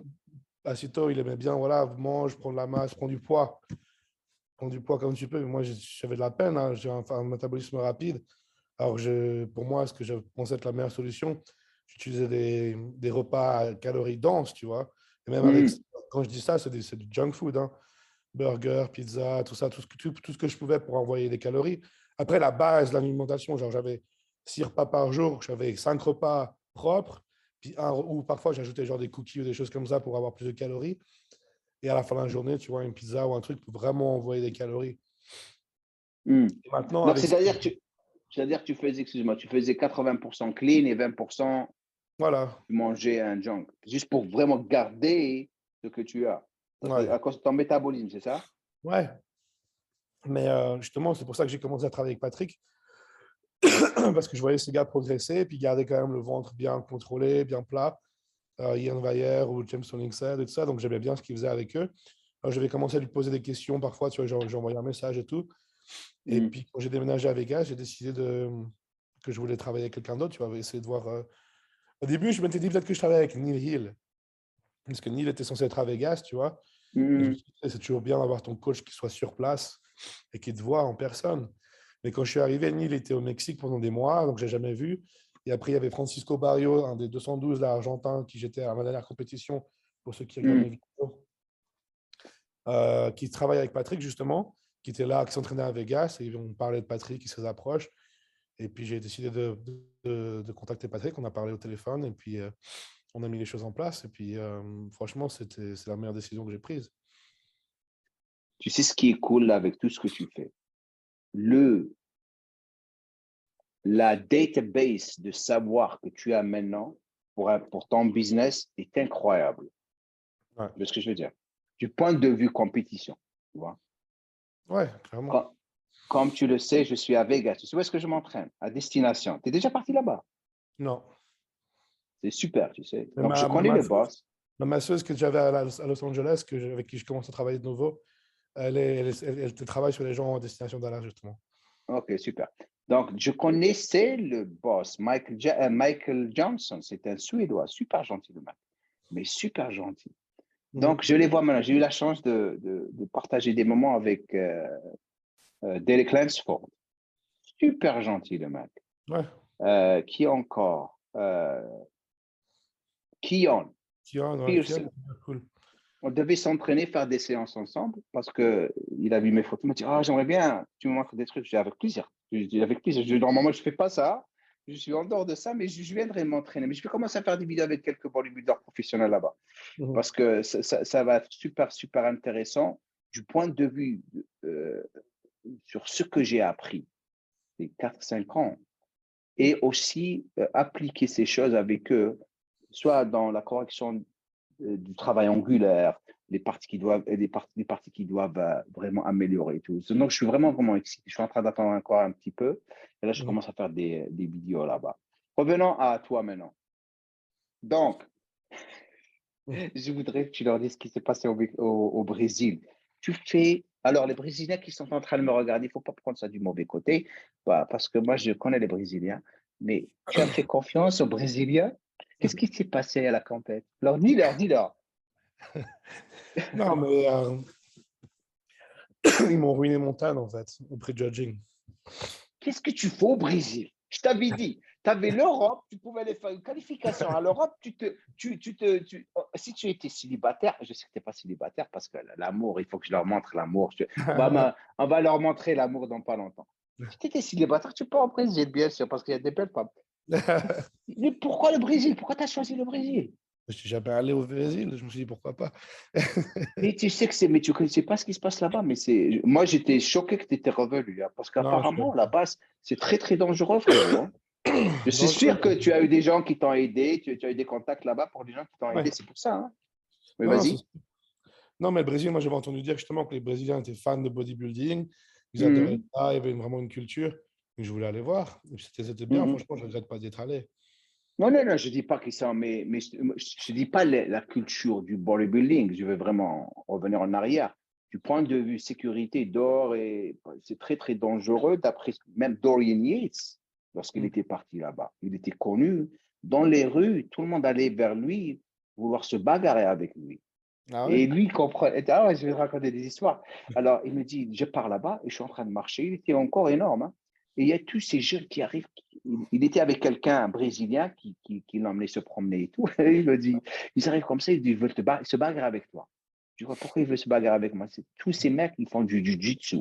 Acito, il aimait bien, voilà, mange, prends de la masse, prends du poids. Prends du poids comme tu peux. Moi, j'avais de la peine, hein. J'ai un métabolisme rapide. Alors, pour moi, ce que je pensais être la meilleure solution, j'utilisais des repas à calories denses, tu vois. Et même avec, Hmm. quand je dis ça, c'est du junk food, hein. Burger, pizza, tout ça, tout ce que je pouvais pour envoyer des calories. Après, la base de l'alimentation, genre j'avais 6 repas par jour, j'avais 5 repas propres, puis ou parfois j'ajoutais genre des cookies ou des choses comme ça pour avoir plus de calories. Et à la fin de la journée, tu vois, une pizza ou un truc pour vraiment envoyer des calories. Hmm. Et maintenant, Donc, avec ça, c'est-à-dire que tu faisais, excuse-moi, tu faisais 80% clean et 20% voilà. manger un junk, juste pour vraiment garder ce que tu as. Ouais. À cause de ton métabolisme, c'est ça? Ouais. Mais justement, c'est pour ça que j'ai commencé à travailler avec Patrick, parce que je voyais ces gars progresser, puis garder quand même le ventre bien contrôlé, bien plat. Ian Weyer ou James Hollingshead et tout ça, donc j'aimais bien ce qu'ils faisaient avec eux. Alors, je vais commencer à lui poser des questions parfois, tu vois, j'ai envoyé un message et tout. Et Hmm. puis, quand j'ai déménagé à Vegas, j'ai décidé que je voulais travailler avec quelqu'un d'autre, tu vois, essayer de voir. Au début, je m'étais dit peut-être que je travaillais avec Neil Hill, parce que Neil était censé être à Vegas, tu vois. Et je me Hmm. suis dit, c'est toujours bien d'avoir ton coach qui soit sur place et qui te voit en personne. Mais quand je suis arrivé, Neil était au Mexique pendant des mois, donc je l'ai jamais vu. Et après, il y avait Francisco Barrio, un des 212 là, argentins, qui j'étais à ma dernière compétition, pour ceux qui regardent mes Hmm. vidéos, qui travaille avec Patrick, justement, qui était là, qui s'entraînait à Vegas, et on parlait de Patrick et ses approches. Et puis, j'ai décidé de contacter Patrick, on a parlé au téléphone, et puis on a mis les choses en place. Et puis, franchement, c'est la meilleure décision que j'ai prise. Tu sais ce qui est cool là, avec tout ce que tu fais? Le la database de savoir que tu as maintenant pour ton business est incroyable. Ouais, C'est ce que je veux dire. Du point de vue compétition, tu vois. ouais, clairement. Comme tu le sais, je suis à Vegas. Tu sais où est-ce que je m'entraîne? À destination. Tu es déjà parti là-bas? Non. C'est super, tu sais. Mais Donc, je connais le boss. ma masseuse que j'avais à Los Angeles, avec qui je commence à travailler de nouveau, elle travaille sur les gens en destination Dallas, justement. OK, super. Donc, je connaissais le boss, Michael Johnson. C'est un Suédois, super gentil le mec, mais super gentil. Mhm. Donc, je les vois maintenant. J'ai eu la chance de partager des moments avec Derek Lansford. Super gentil le mec. Ouais. Qui encore? Keon Ouais, Pearson. cool. On devait s'entraîner, faire des séances ensemble parce qu'il a vu mes photos. Il m'a dit, ah, j'aimerais bien, tu me montres des trucs. J'ai dit, avec plaisir. J'ai dit, avec plaisir. Normalement, je ne fais pas ça. Je suis en dehors de ça, mais je viendrai m'entraîner. Mais je vais commencer à faire des vidéos avec quelques bodybuilders professionnels là-bas Mhm. parce que ça va être super, super intéressant du point de vue sur ce que j'ai appris ces 4-5 ans et aussi appliquer ces choses avec eux, soit dans la correction du travail angulaire, les parties qui doivent, les parties qui doivent vraiment améliorer et tout. Donc, je suis vraiment, vraiment excité. Je suis en train d'attendre encore un petit peu. Et là, je Mhm. commence à faire des vidéos là-bas. Revenons à toi maintenant. Donc, Mhm. je voudrais que tu leur dises ce qui s'est passé au Brésil. Tu fais. Alors, les Brésiliens qui sont en train de me regarder, il ne faut pas prendre ça du mauvais côté, parce que moi, je connais les Brésiliens, mais tu as fait confiance aux Brésiliens. Qu'est-ce qui s'est passé à la compète? Alors, dis-leur, dis-leur. Non, mais ils m'ont ruiné mon tan, en fait, au pré-judging. Qu'est-ce que tu fais au Brésil? Je t'avais dit, tu avais l'Europe, tu pouvais aller faire une qualification à l'Europe. Si tu étais célibataire, je sais que tu n'es pas célibataire parce que l'amour, il faut que je leur montre l'amour. On va leur montrer l'amour dans pas longtemps. Si tu étais célibataire, tu peux au Brésil, bien sûr, parce qu'il y a des belles femmes. Mais pourquoi le Brésil? Pourquoi tu as choisi le Brésil? Je suis jamais allé au Brésil, je me suis dit pourquoi pas. Mais tu sais que mais tu ne connaissais pas ce qui se passe là-bas. Mais moi, j'étais choqué que tu étais revenu, hein, parce Non, qu'apparemment, là-bas, c'est très, très dangereux, frérot, hein. Je suis dangereux. sûr que tu as eu des gens qui t'ont aidé, tu as eu des contacts là-bas pour des gens qui t'ont Ouais. aidé, c'est pour ça, hein. Mais Non, vas-y. non, mais le Brésil, moi j'avais entendu dire justement que les Brésiliens étaient fans de bodybuilding, ils adoraient Mhm, ça, il y avait vraiment une culture. Et je voulais aller voir. C'était bien, mhm. franchement, je ne regrette pas d'être allé. Non, non, non, je ne dis pas qu'ils sont, mais je ne dis pas la culture du bodybuilding. Je veux vraiment revenir en arrière. Du point de vue sécurité, c'est très, très dangereux, d'après même Dorian Yates, lorsqu'il Mm. était parti là-bas. Il était connu. Dans les rues, tout le monde allait vers lui, vouloir se bagarrer avec lui. Ah ouais? Et lui, il comprend. Ah ouais, je vais te raconter des histoires. Alors, il me dit, je pars là-bas et je suis en train de marcher. Il était encore énorme, hein. Et il y a tous ces jeunes qui arrivent. Il était avec quelqu'un, un Brésilien, qui l'emmenait se promener et tout. Et il me dit, ils arrivent comme ça, ils veulent se bagarrer avec toi. Je dis, pourquoi il veut se bagarrer avec moi? Tous ces mecs, ils font du jiu-jitsu.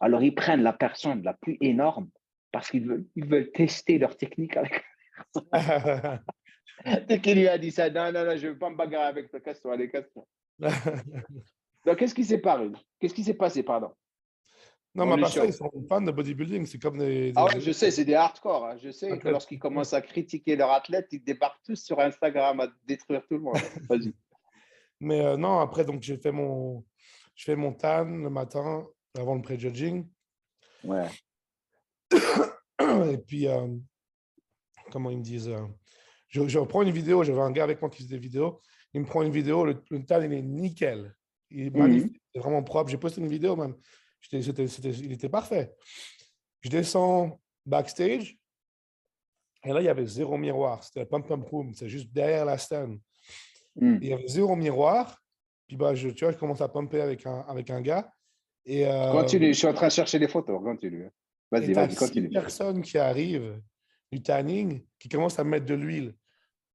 Alors, ils prennent la personne la plus énorme parce qu'ils veulent tester leur technique avec. Dès qu'il lui a dit ça, non, non, non, je ne veux pas me bagarrer avec toi, casse-toi, allez, casse-toi. Donc, qu'est-ce qui s'est passé, pardon, Non, dans mais à le part ça, ils show? sont fans de bodybuilding. C'est comme Ah ouais, je sais, c'est des hardcore, hein. Je sais que athlètes. lorsqu'ils commencent à critiquer leur athlète, ils débarquent tous sur Instagram à détruire tout le monde. Vas-y. Mais non, après, donc, je fais mon tan le matin avant le pré-judging. Ouais. Et puis, comment ils me disent je reprends une vidéo, j'avais un gars avec moi qui faisait des vidéos. Il me prend une vidéo, le tan, il est nickel. Il est Mhm. magnifique, il est vraiment propre. J'ai posté une vidéo même. Il était parfait. Je descends backstage et là, il y avait zéro miroir. C'était le pump room, c'est juste derrière la scène. Mhm. Il y avait zéro miroir. Puis bah, tu vois, je commence à pumper avec un gars. Et Continue, je suis en train de chercher les photos. Continue. Vas-y, tu as vas-y, six continue. personnes qui arrivent du tanning qui commencent à mettre de l'huile.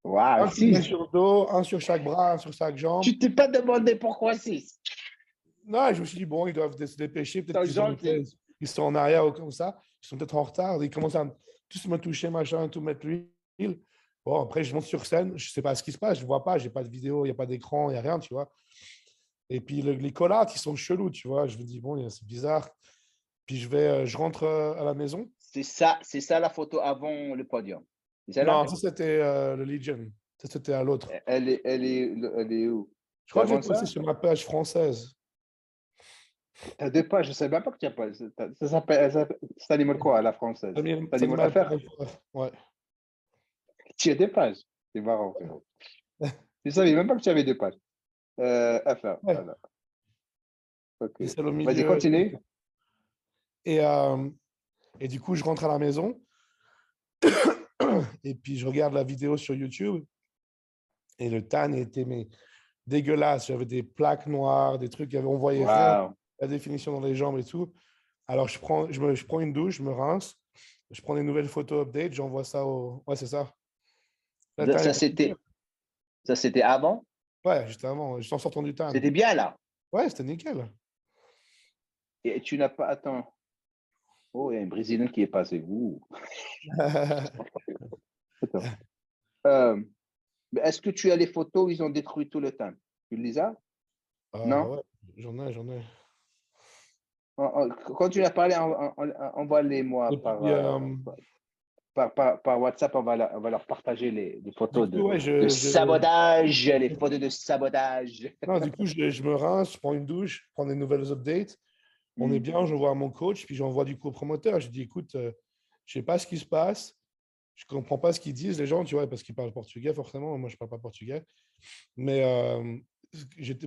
Waouh, Un qui met 6. sur le dos, un sur chaque bras, un sur chaque jambe. Tu t'es pas demandé pourquoi 6. Non, je me suis dit, bon, ils doivent se dépêcher. Peut-être T'es qu'ils ont gentil. ils sont en arrière ou comme ça. Ils sont peut-être en retard. Ils commencent à tous me toucher, machin, tout mettre l'huile. Bon, après, je monte sur scène. Je ne sais pas ce qui se passe. Je ne vois pas. Je n'ai pas de vidéo, il n'y a pas d'écran, il n'y a rien, tu vois. Et puis, les collates, ils sont chelous, tu vois. Je me dis, bon, c'est bizarre. Puis, je rentre à la maison. c'est ça la photo avant le podium. C'est Non, celle-là? ça, c'était le Legion. Ça, c'était à l'autre. Elle est où? Je C'est crois que j'ai avant posté ça? sur ma page française. T'as deux pages, je ne savais même pas que tu as pas. Ça s'appelle quoi à la française? Ça Animal FR. Pride. Ouais. Tu as deux pages. C'est marrant, frérot. Je ne savais même pas que tu avais deux pages. FR, Ouais. voilà. Ok. Et celle au Vas-y, milieu. continue. Et, et du coup, je rentre à la maison et puis je regarde la vidéo sur YouTube et le tan était mais, dégueulasse. J'avais des plaques noires, des trucs, on voyait rien, Waouh. la définition dans les jambes et tout. Alors, je prends une douche, je me rince, je prends des nouvelles photos update, j'envoie ça au. Ouais, c'est ça. La tan Ça, était super. c'était, ça, c'était avant. Ouais, juste avant, juste en sortant du tan. C'était bien là. Ouais, c'était nickel. Et tu n'as pas. Attends. Oh, il y a un Brésilien qui est passé. Ouh. Attends. Euh, mais est-ce que tu as les photos où ils ont détruit tout le temps? Tu les as? Ah Non? ouais, j'en ai. Quand tu as parlé, envoie-les-moi Et puis, par WhatsApp. On va leur partager les du photos coup, ouais, de sabotage, les photos de sabotage. non, du coup, je me rince, je prends une douche, je prends des nouvelles updates. On est Hmm. bien, je vois mon coach, puis j'envoie du coup au promoteur. Je dis, écoute, je sais pas ce qui se passe, je comprends pas ce qu'ils disent, les gens, tu vois, parce qu'ils parlent portugais, forcément. Moi, je parle pas portugais. Mais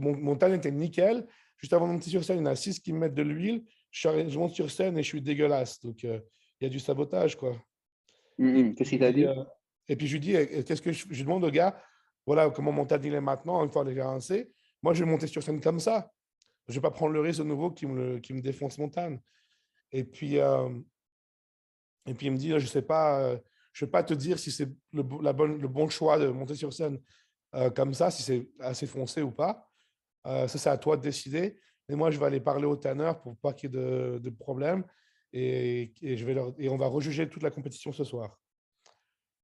mon talent était nickel. Juste avant de monter sur scène, il y en a 6 qui me mettent de l'huile. Je monte sur scène et je suis dégueulasse. Donc, il y a du sabotage, quoi. Et Qu'est-ce puis, qu'il t'a dit? je lui dis, qu'est-ce que je demande au gars, voilà comment mon talent est maintenant, une fois les rincé. Moi, je vais monter sur scène comme ça. Je ne vais pas prendre le risque de nouveau qui me défonce mon tan. Et puis, il me dit, je ne sais pas, je ne vais pas te dire si c'est le bon choix de monter sur scène comme ça, si c'est assez foncé ou pas. Ça, c'est à toi de décider. Mais moi, je vais aller parler au tanneur pour pas qu'il y ait de problème. Et on va rejuger toute la compétition ce soir.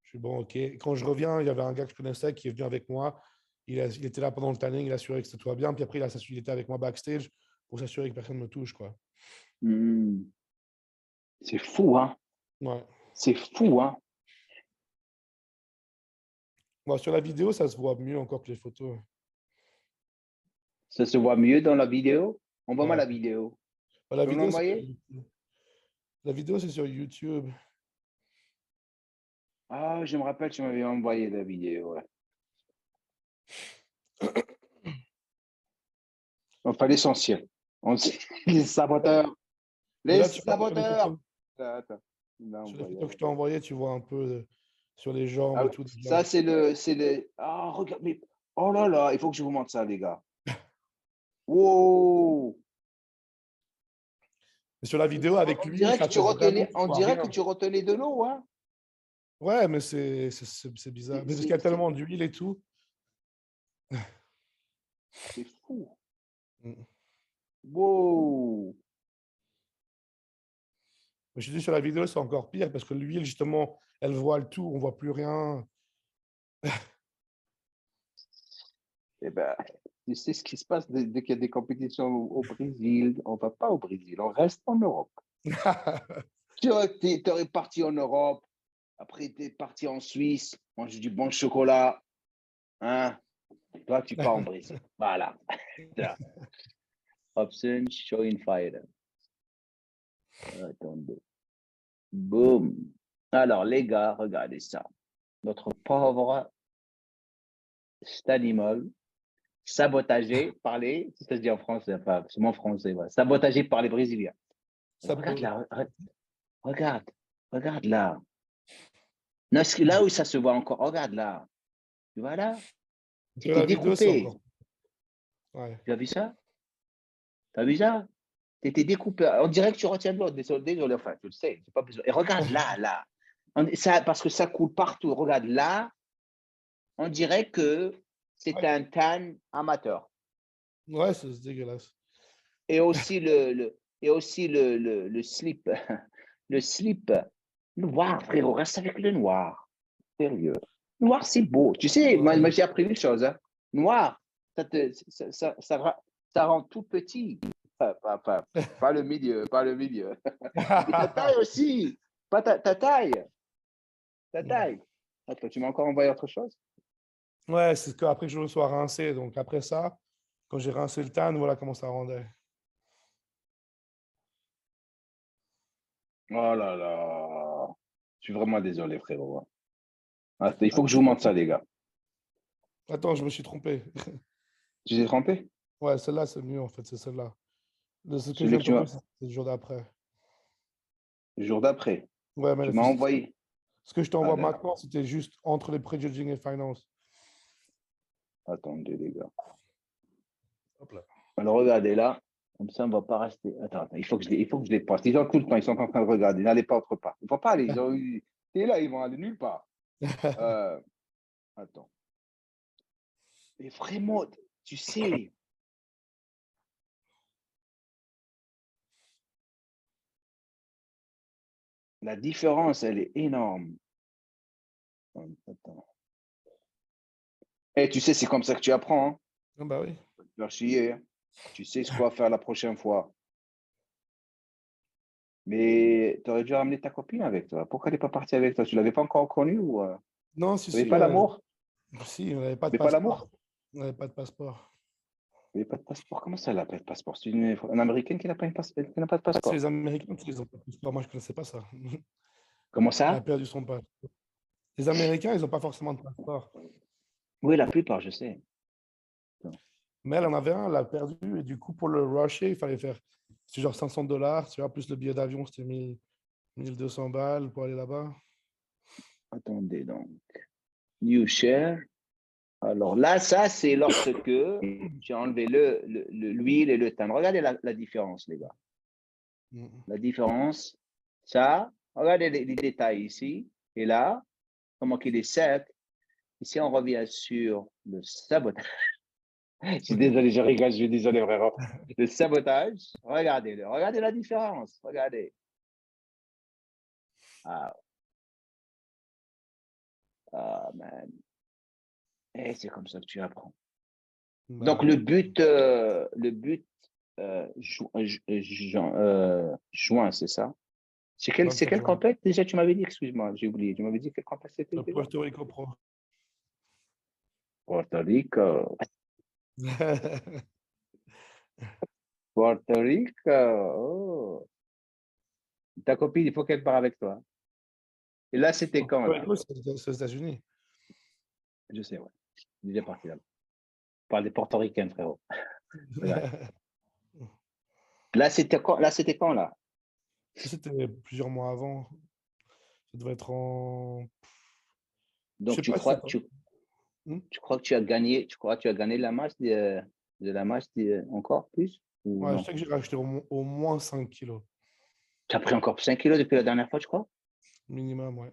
Je suis bon, OK. Quand je reviens, il y avait un gars que je connaissais qui est venu avec moi. Il était là pendant le tanning, il a assuré que c'était tout bien. Puis après, il était avec moi backstage pour s'assurer que personne ne me touche, quoi. C'est fou, hein? Ouais. C'est fou, hein? Bon, sur la vidéo, ça se voit mieux encore que les photos. Ça se voit mieux dans la vidéo? Envoie-moi Ouais. la vidéo. Bah, Tu peux me l'envoyer? la vidéo, c'est sur YouTube. Ah, je me rappelle, tu m'avais envoyé la vidéo. Ouais. Enfin, l'essentiel. Les saboteurs. Mais Les là, tu vois, sur les saboteurs. photos, Attends. Non, sur les envoyé. photos que je t'ai envoyées, tu vois un peu sur les jambes Ah et oui, tout. ça, c'est le. Ah, regarde, mais. Oh là là, il faut que je vous montre ça, les gars. Wow! Et sur la vidéo, avec On lui, dirait que ça fait vraiment, tu on vois dirait que rien. tu retenais de l'eau, hein? Ouais, mais c'est bizarre. Mais parce qu'il y a tellement d'huile et tout. C'est fou. Mm. Wow! Mais je dis sur la vidéo, c'est encore pire parce que l'huile, justement, elle voile tout, on voit plus rien. Eh ben, tu sais ce qui se passe dès qu'il y a des compétitions au Brésil. On ne va pas au Brésil, on reste en Europe. Tu aurais parti en Europe, après tu es parti en Suisse, mange du bon chocolat. Hein? Toi, tu pars en Brésil. Voilà. Option, showing fire. Attendez. Boum. Alors, les gars, regardez ça. Notre pauvre Stanimol, sabotagé par les, c'est ça se dit en français, enfin, c'est mon français, voilà. Sabotagé par les Brésiliens. Ça Regarde peut... là, regarde, regarde là. Non, là où ça se voit encore, regarde là. Tu vois là? Tu Sur étais la vidéo, c'est découpé. encore. Ouais. Tu as vu ça? Tu as vu ça? Tu étais découpé. On dirait que tu retiens de l'eau. Désolé, enfin, tu le sais, c'est pas besoin. Et regarde là, là. Ça, parce que ça coule partout. Regarde là, on dirait que c'est Ouais, un tan amateur. ouais, c'est dégueulasse. Et aussi le slip. Le slip noir, frérot. Reste avec le noir. Sérieux. Noir, c'est beau. Tu sais, moi Ouais. j'ai appris une chose. Hein. Noir, ça rend tout petit. Pas le milieu, pas le milieu. Et ta taille aussi. Pas ta taille. Ta Ouais, taille. Attends, tu m'as encore envoyé autre chose? ouais, c'est qu'après que je le sois rincé. Donc après ça, quand j'ai rincé le tan, voilà comment ça rendait. Oh là là. Je suis vraiment désolé, frérot. Attends, il faut Attends, que je vous montre ça, les gars. attends, je me suis trompé. Tu t'es trompé? Ouais, celle-là, c'est mieux en fait, c'est celle-là. Ce que je Celui viens que de tu m'as. t'envoyer, c'est le jour d'après. Le jour d'après. Ouais, mais Tu m'as envoyé. ce que je Ah, t'envoie d'accord. maintenant, c'était juste entre les prejudging et finance. Attendez, les gars. Hop là. Alors, regardez là. Comme ça, on ne va pas rester. Attends, il faut que je les passe. Ils ont tout le temps, ils sont en train de regarder. N'allez pas autre part. Il ne faut pas aller. T'es là, ils vont aller nulle part. Euh, attends. Mais vraiment, tu sais, la différence, elle est énorme. Attends. Et tu sais, c'est comme ça que tu apprends. Hein. Ah bah oui. Faut te faire chier. Hein. Tu sais ce quoi faire la prochaine fois. Mais tu aurais dû ramener ta copine avec toi. Pourquoi elle n'est pas partie avec toi? Tu ne l'avais pas encore connue ou Non, si, tu n'avais si, pas l'amour? si, on n'avait pas de Mais pas passeport. l'amour? On n'avait pas de passeport. Il n'y avait pas de passeport. Comment ça, elle n'a pas de passeport? C'est une Américaine qui n'a pas, qui n'a pas de Ah, c'est passeport. les Américains qui ont pas de passeport. Moi, je ne connaissais pas ça. Comment Elle a ça? perdu son passeport. Les Américains, ils n'ont pas forcément de passeport. Oui, la plupart, je sais. Mais elle en avait un, elle l'a perdu. Et du coup, pour le rusher, il fallait faire c'est genre $500. Tu vois, plus le billet d'avion, c'était 1200 balles pour aller là-bas. Attendez donc. New share. Alors là, ça, c'est lorsque tu as enlevé l'huile et le thym. Regardez la différence, les gars. Mm. La différence, ça, regardez les détails ici. Et là, comment qu'il est sec. Ici, on revient sur le sabotage. Je suis désolé, je rigole, je suis désolé, frérot. Le sabotage, regardez-le. Regardez la différence. Regardez. Ah, ah man. Et c'est comme ça que tu apprends. Bah Donc, ouais. juin, c'est ça? C'est 27 quelle juin. compète? Déjà, tu m'avais dit, excuse-moi, j'ai oublié. Tu m'avais dit quelle compète c'était Le déjà? Puerto Rico Pro. Puerto Rico. Puerto Rico. Oh. Ta copine, il faut qu'elle part avec toi. Et là, c'était quand, Puerto là? Rico, c'est aux États-Unis. Je sais, ouais. Je suis déjà parti là. On parle des portoricains, frérot. Regarde. Là, c'était quand, là? Ça, c'était plusieurs mois avant. Ça devait être en. Je Donc, sais pas si c'est. Hmm. tu crois que tu as gagné la match de la match encore plus ou Ouais, je non? sais que j'ai racheté au moins 5 kilos Tu as pris encore 5 kilos depuis la dernière fois, je crois? minimum, ouais.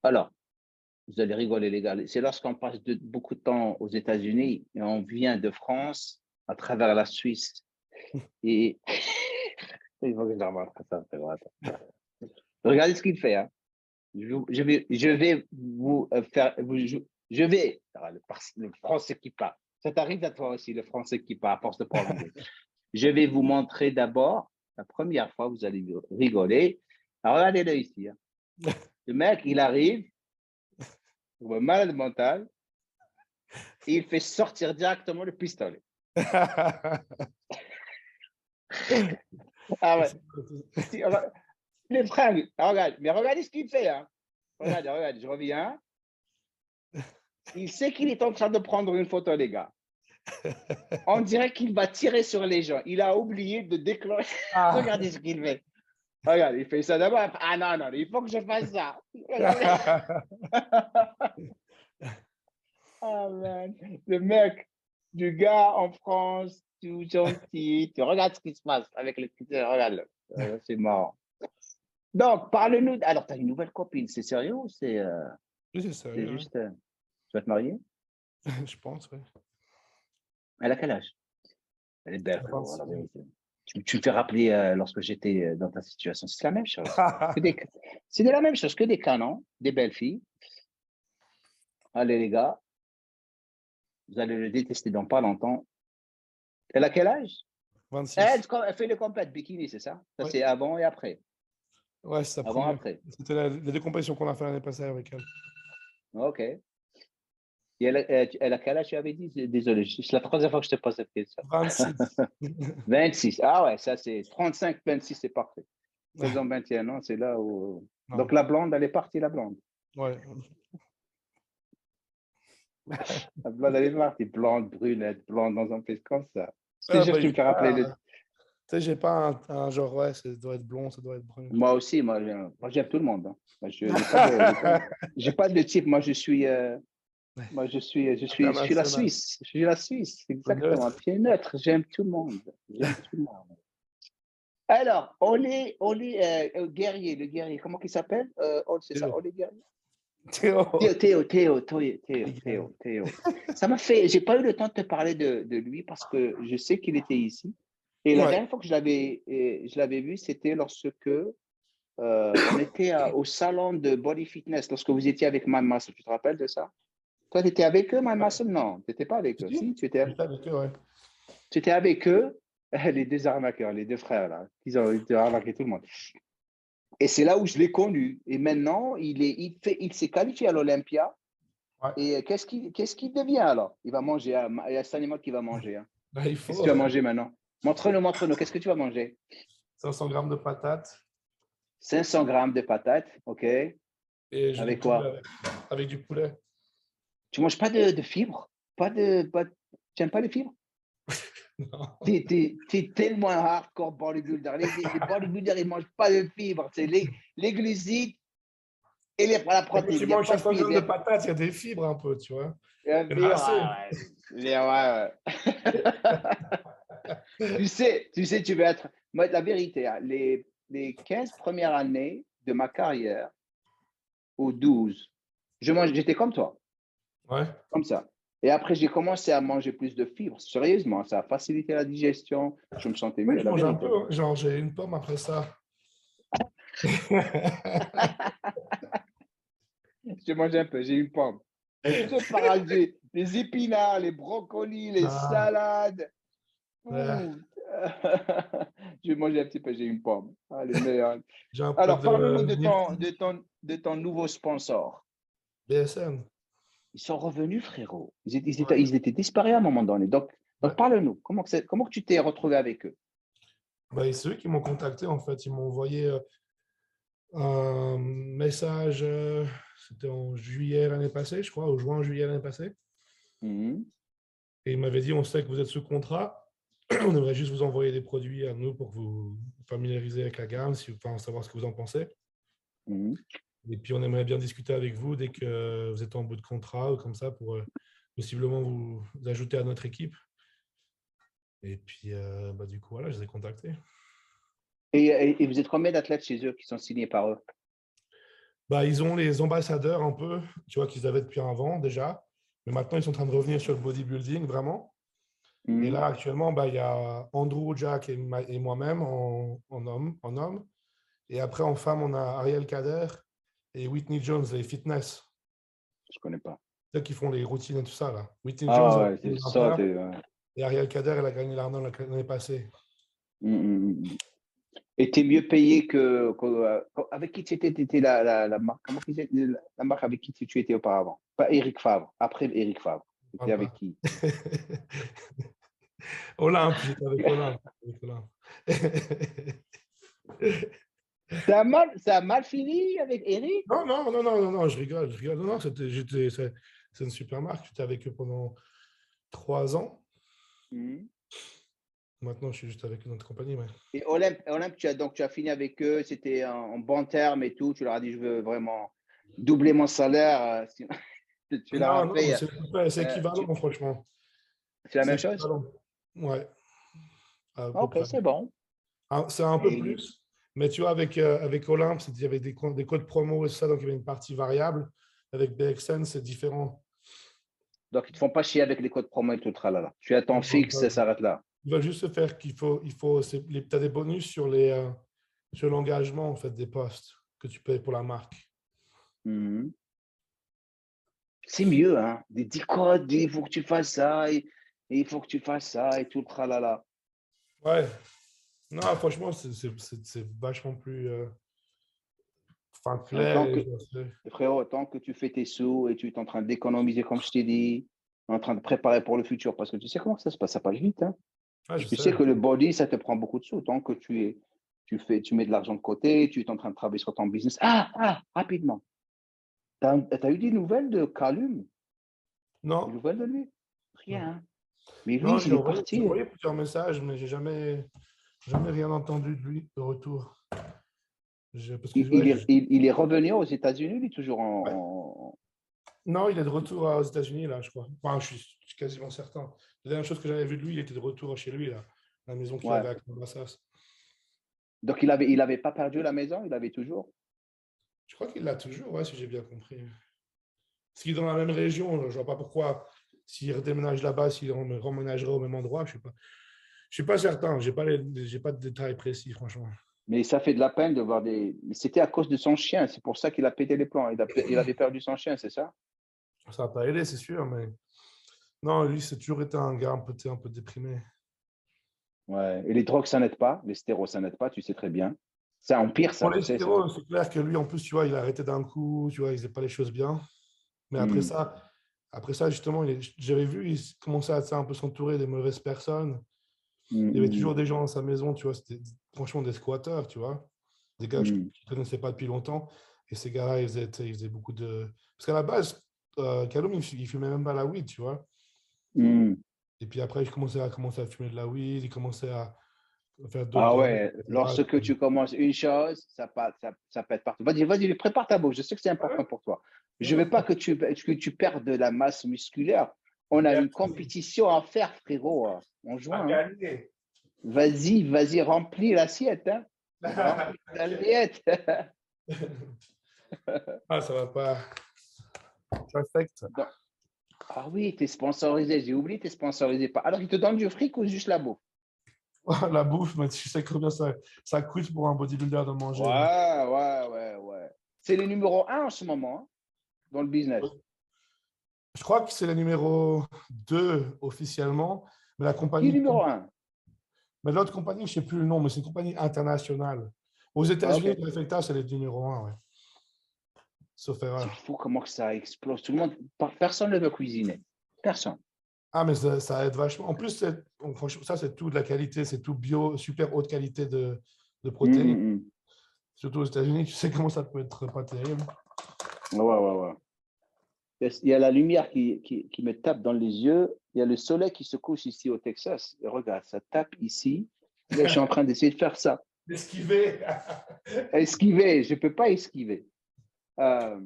Alors, vous allez rigoler, les gars. C'est lorsqu'on passe beaucoup de temps aux États-Unis et on vient de France à travers la Suisse. Et il faut que je la remarque ça, frérot. Attends. Regardez ce qu'il fait. Hein. Je vais vous faire. Je vais. Le français qui part. Ça t'arrive à toi aussi, le français qui part, à force de parler anglais. Je vais vous montrer d'abord, la première fois, vous allez rigoler. Alors, regardez-le ici. Hein. Le mec, il arrive, il malade mental, et il fait sortir directement le pistolet. Ah ouais. Les fringues, regarde, mais regardez ce qu'il fait. Hein. Regarde, je reviens. Il sait qu'il est en train de prendre une photo, les gars. On dirait qu'il va tirer sur les gens. Il a oublié de déclencher. Ah. Regardez ce qu'il fait. Regarde, il fait ça d'abord. Ah non, non, il faut que je fasse ça. Regardez. Ah, man. Le mec, du gars en France, tout gentil. Tu regardes ce qui se passe avec les petits. Regarde-le. C'est marrant. Donc, parle-nous. Alors, tu as une nouvelle copine. C'est sérieux ou Oui, c'est c'est sérieux, juste. Tu vas te marier? hein. Je pense, oui. Elle a quel âge? Elle est belle, frérot, la 26. vérité. Tu me fais rappeler lorsque j'étais dans ta situation. C'est la même chose. C'est de la même chose que des canons, des belles filles. Allez, les gars, vous allez le détester dans pas longtemps. Elle a quel âge? 26. Elle fait le complet bikini, c'est ça? Ça, Ouais, c'est avant et après. ouais, c'est sa Avant, première. après. C'était les deux compétitions qu'on a fait l'année passée avec elle. OK. Et elle a quel âge, tu avais dit? Désolé, c'est la troisième fois que je te pose cette question. 26. 26. Ah ouais, ça c'est 35, 26, c'est parfait. 16 ans, 21 ans, c'est là où. Non, Donc la blonde, elle est partie, la blonde. ouais. La blonde, elle est partie. Blonde, brunette, blonde dans un pays comme ça. Je te Ah, jure, bah, tu me fais rappeler le. tu sais, j'ai pas un genre, ouais, ça doit être blond, ça doit être brun. Moi aussi, moi j'aime tout le monde, hein. Moi, je n'ai pas de, j'ai pas de type. Moi, je suis la International. Suisse. Je suis la Suisse, Le exactement. neutre. Pied neutre. J'aime tout le monde. J'aime tout le monde. Alors, Guerrier, le guerrier, comment il s'appelle? C'est ça, Théo. Olé Guerrier? Théo. Théo. Ça m'a fait, j'ai pas eu le temps de te parler de lui parce que je sais qu'il était ici. Et la Ouais. dernière fois que je l'avais vu, c'était lorsque on était au salon de Body Fitness, lorsque vous étiez avec My Muscle. Tu te rappelles de ça? Toi, tu étais avec eux, My Ouais. Muscle? Non, tu n'étais pas avec eux. Si, Si, tu étais, j'étais avec eux, ouais. tu étais avec eux, les deux arnaqueurs, les deux frères, là. Ils ont arnaqué tout le monde. Et c'est là où je l'ai connu. Et maintenant, il s'est qualifié à l'Olympia. Ouais. Et qu'est-ce qu'il devient alors? Il va manger. Il y a cet animal qui va manger, hein. Là, il Qu'est-ce que faut tu vas manger maintenant? Montre-nous. Qu'est-ce que tu vas manger? 500 grammes de patates 500 grammes de patates, OK. et j'ai du Avec poulet quoi? avec du poulet. Tu manges pas de fibres? Tu n'aimes pas les fibres? Non. T'es tellement un hardcore bodybuilder. Les bodybuilders, ils ne mangent pas de fibres. C'est les glucides et la Et quand protéine. tu Il n'y a manges pas de 500 grammes de fibres. patates, il y a des fibres un peu, tu vois. Il y en a Ouais, assez. ouais. Tu veux être. Moi, la vérité, hein, les 15 premières années de ma carrière, ou 12, j'étais comme toi, Ouais. comme ça. Et après, j'ai commencé à manger plus de fibres. Sérieusement, ça a facilité la digestion. Je me sentais Ouais, mieux, je la mange un vérité. peu, hein. Genre, j'ai une pomme après ça. Je mange un peu, j'ai une pomme. Je te parle des épinards, les brocolis, les Ah, salades. ouais. Ouh. Je mange un petit peu, j'ai une pomme. Ah, les meilleurs. J'ai un peu Alors, parle-nous de de ton nouveau sponsor. BSN. Ils sont revenus, frérot. Ils étaient, ils étaient, Ouais. ils étaient disparus à un moment donné. Donc Ouais. parle-nous. Comment tu t'es retrouvé avec eux? Bah, c'est eux qui m'ont contacté, en fait. Ils m'ont envoyé un message, c'était en juillet l'année passée, je crois, au juin-juillet l'année passée. Mhm, Et ils m'avaient dit, on sait que vous êtes sous contrat. On aimerait juste vous envoyer des produits à nous pour vous familiariser avec la gamme, enfin, savoir ce que vous en pensez. mhm. Et puis, on aimerait bien discuter avec vous dès que vous êtes en bout de contrat ou comme ça pour possiblement vous ajouter à notre équipe. Et puis, bah, du coup, voilà, je les ai contactés. Et vous êtes combien d'athlètes chez eux qui sont signés par eux? Bah, ils ont les ambassadeurs un peu, tu vois, qu'ils avaient depuis avant déjà. Mais maintenant, ils sont en train de revenir sur le bodybuilding, vraiment. Et Mhm, là, actuellement, bah, il y a Andrew, Jack et moi-même en homme. Et après, en femme, on a Ariel Kader et Whitney Jones, les fitness. je ne connais pas. Ceux qui font les routines et tout ça, là. Whitney Jones, Ah elle a ouais, gagné c'est ça. l'Impair. Et Ariel Kader, elle a gagné l'Arnold l'année passée. Mhm. Et tu es mieux payé avec qui tu étais, la marque, comment qu'ils étaient, la marque avec qui tu étais auparavant? Pas Eric Favre, après Eric Favre. Tu étais Parle avec pas. qui? Olympe, j'étais avec Olympe. Ça a mal fini avec Eric? Non, non, non, non, non, non, je rigole, je rigole. Non, non, c'est une super marque. J'étais avec eux pendant 3 ans. Mhm. Maintenant, je suis juste avec une autre compagnie. Ouais. Et Olympe, tu as fini avec eux, c'était en bon terme et tout. Tu leur as dit, je veux vraiment doubler mon salaire. Tu leur as Non, non, fait. c'est équivalent, franchement. C'est la C'est même chose? équivalent. Ouais, à peu Ok, près. c'est bon. Ah, c'est un peu Et plus. Mais tu vois, avec Olympe, il y avait des codes promo et tout ça, donc il y avait une partie variable. Avec BXN, c'est différent. donc, ils ne te font pas chier avec les codes promo et tout le tralala. Tu as ton Non, fixe, ça s'arrête là. il va juste se faire tu as des bonus sur l'engagement en fait, des postes que tu payes pour la marque. Mhm. C'est mieux, hein. Des 10 codes, il faut que tu fasses ça, et il faut que tu fasses ça, et tout le tralala. Ouais. Non, franchement, c'est vachement plus enfin, Donc, clair. Et frérot, tant que tu fais tes sous et tu es en train d'économiser, comme je t'ai dit, en train de préparer pour le futur, parce que tu sais comment ça se passe, ça passe vite. Hein. ah, je Tu sais sais. que le body, ça te prend beaucoup de sous. Tant que tu mets de l'argent de côté, tu es en train de travailler sur ton business. Rapidement. Tu as eu des nouvelles de Calum? Des Non, nouvelles de lui? non. Rien. Hein. Mais lui, Non, il est parti. j'ai envoyé plusieurs messages, mais j'ai jamais rien entendu de lui de retour. Parce que, ouais, Il est revenu aux États-Unis, il est toujours ouais. en. Non, il est de retour aux États-Unis, là, je crois. Enfin, je suis quasiment certain. La dernière chose que j'avais vue de lui, il était de retour chez lui, là, la maison qu'il Ouais. avait à Calabasas. Donc, il avait pas perdu la maison, il avait toujours. Je crois qu'il l'a toujours, ouais, si j'ai bien compris. Parce qu'il est dans la même région, je vois pas pourquoi, s'il redéménage là-bas, s'il remménagerait au même endroit, je sais pas. Je suis pas certain, j'ai pas de détails précis, franchement. Mais ça fait de la peine de voir des. Mais c'était à cause de son chien, c'est pour ça qu'il a pété les plombs. Il avait perdu son chien, c'est ça? Ça va pas aider, c'est sûr, mais non, lui, c'est toujours été un gars un peu déprimé. Ouais. Et les drogues, ça n'aide pas. Les stérols, ça n'aide pas, tu sais très bien. Ça empire Pour ça, tu les sais. stéros, c'est clair que lui, en plus, tu vois, il a arrêté d'un coup, tu vois, il faisait pas les choses bien. Mais Hmm. après ça justement, j'avais vu, il commençait à un peu s'entourer des mauvaises personnes. Hmm, Il y avait hmm, toujours des gens dans sa maison, tu vois, c'était franchement des squatteurs, tu vois, des gars que je hmm, ne connaissais pas depuis longtemps. Et ces gars-là, ils faisaient beaucoup de. Parce qu'à la base, Kaloum, il fumait même pas la weed, tu vois. hmm. Et puis après, il commençait à fumer de la weed, il commençait à faire d'autres Ah drogues, ouais, etc. lorsque tu commences une chose, ça pète partout. Vas-y, prépare ta bouche. Je sais que c'est important Ouais, pour toi. non, Je ne veux non, pas que tu perdes de la masse musculaire. On a une merci. compétition à faire, frérot, en À juin. Hein. gagner. Vas-y, remplis l'assiette. Hein. Remplis T'inquiète. l'assiette. Ah, ça va pas. Perfect. Donc, ah oui, tu es sponsorisé. J'ai oublié, tu es sponsorisé. Alors, ils te donnent du fric ou juste la bouffe? La bouffe, mais tu sais combien ça coûte pour un bodybuilder de manger. Hein. Ouais. C'est le numéro un en ce moment hein, dans le business. Je crois que c'est le numéro 2 officiellement, mais la Qui est compagnie, numéro un? mais l'autre compagnie, je ne sais plus le nom, mais c'est une compagnie internationale. Aux Ah, États-Unis, ok. Trifecta, c'est le numéro 1, ouais. Sauf C'est erreur. fou comment que ça explose. Tout le monde, personne ne veut cuisiner. Personne. Ah, mais ça aide vachement. En plus, franchement, ça, c'est tout de la qualité, c'est tout bio, super haute qualité de Hum, protéines. hum, hum. Surtout aux États-Unis, tu sais comment ça peut être pas terrible. Ouais. Il y a la lumière qui me tape dans les yeux. Il y a le soleil qui se couche ici au Texas. Et regarde, ça tape ici. Là, je suis en train d'essayer de faire ça. Esquiver. Esquiver, je ne peux pas esquiver. Euh,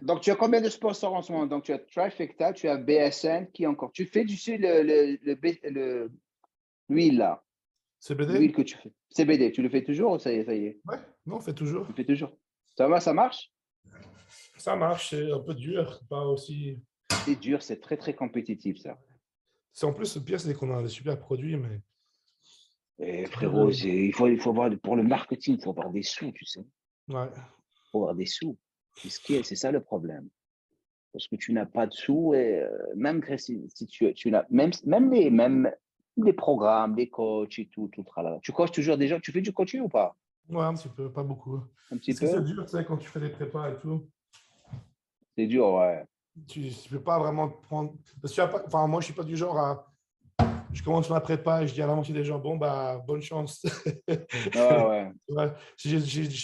donc, tu as combien de sponsors en ce moment? Donc, tu as Trifecta, tu as BSN, qui encore? Tu fais du l'huile là, CBD? l'huile que tu fais. CBD, tu le fais toujours ou ça y est, Ouais, non, on fait toujours. tu le fais toujours. Ça va, ça marche? Ça marche, c'est un peu dur, pas aussi. C'est dur, c'est très, très compétitif, ça. C'est en plus, le pire, c'est qu'on a des super produits, mais Et c'est dur frérot, il faut avoir, pour le marketing, il faut avoir des sous, tu sais. Il Ouais. faut avoir des sous. C'est ça le problème. Parce que tu n'as pas de sous et même que si tu n'as, même les programmes, les coachs et tout le tralala. Tu coaches toujours des gens, tu fais du coaching ou pas? Ouais, un petit peu, pas beaucoup. Un petit Parce que c'est peu? dur, tu sais, quand tu fais des prépas et tout, C'est dur, ouais. tu ne peux pas vraiment te prendre. Parce que enfin, moi, je suis pas du genre à. Je commence ma prépa et je dis à la moitié des gens, bon, bah, bonne chance. Ouais. Ouais. Si